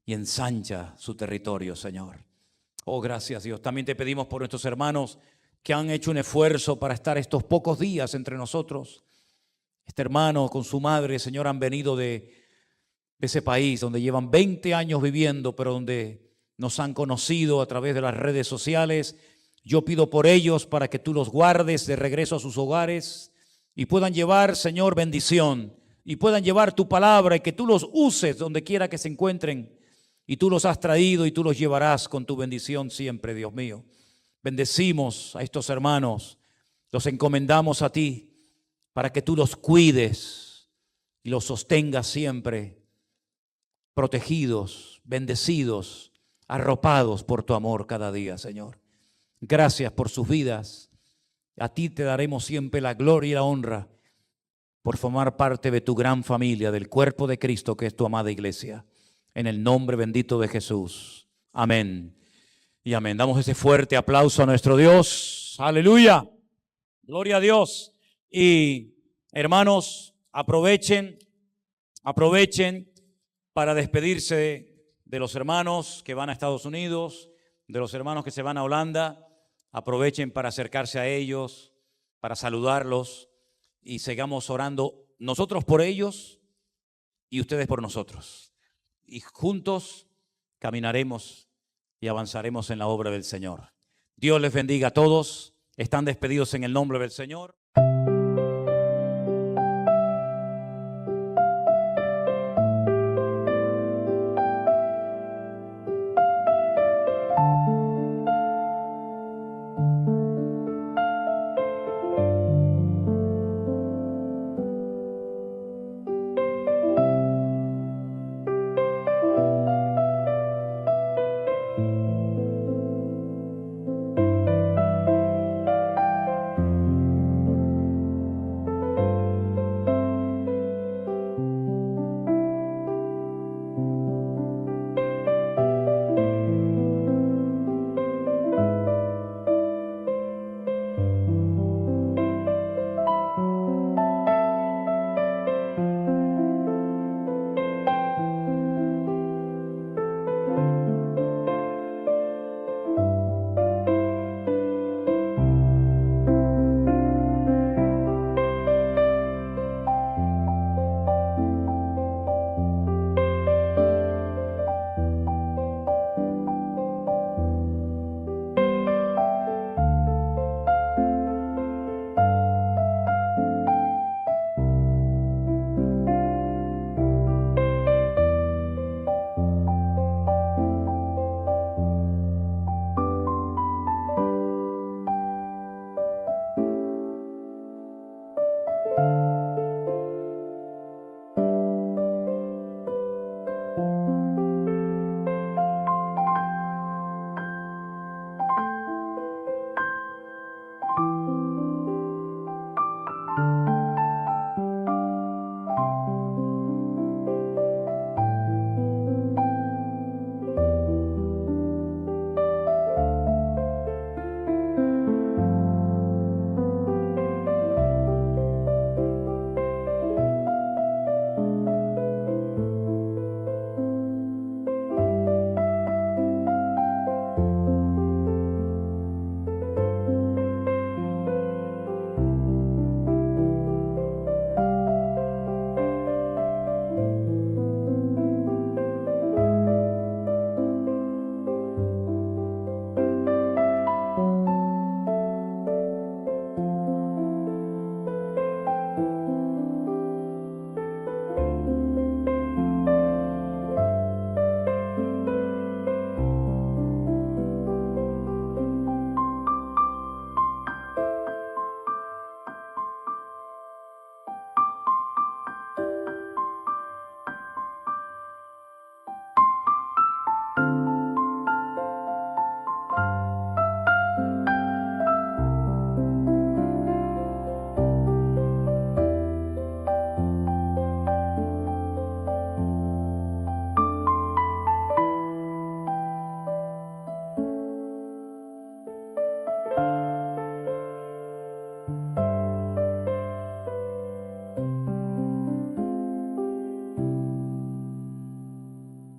y ensancha su territorio, Señor. Oh, gracias, Dios. También te pedimos por nuestros hermanos que han hecho un esfuerzo para estar estos pocos días entre nosotros. Este hermano con su madre, Señor, han venido de ese país donde llevan 20 años viviendo, pero donde nos han conocido a través de las redes sociales. Yo pido por ellos para que tú los guardes de regreso a sus hogares y puedan llevar, Señor, bendición, y puedan llevar tu palabra y que tú los uses donde quiera que se encuentren. Y tú los has traído y tú los llevarás con tu bendición siempre, Dios mío. Bendecimos a estos hermanos, los encomendamos a ti para que tú los cuides y los sostengas siempre, protegidos, bendecidos, arropados por tu amor cada día, Señor. Gracias por sus vidas. A ti te daremos siempre la gloria y la honra por formar parte de tu gran familia, del cuerpo de Cristo que es tu amada iglesia. En el nombre bendito de Jesús. Amén y amén. Damos ese fuerte aplauso a nuestro Dios. Aleluya. Gloria a Dios. Y hermanos, aprovechen para despedirse de los hermanos que van a Estados Unidos, de los hermanos que se van a Holanda. Aprovechen para acercarse a ellos, para saludarlos y sigamos orando nosotros por ellos y ustedes por nosotros. Y juntos caminaremos y avanzaremos en la obra del Señor. Dios les bendiga a todos. Están despedidos en el nombre del Señor.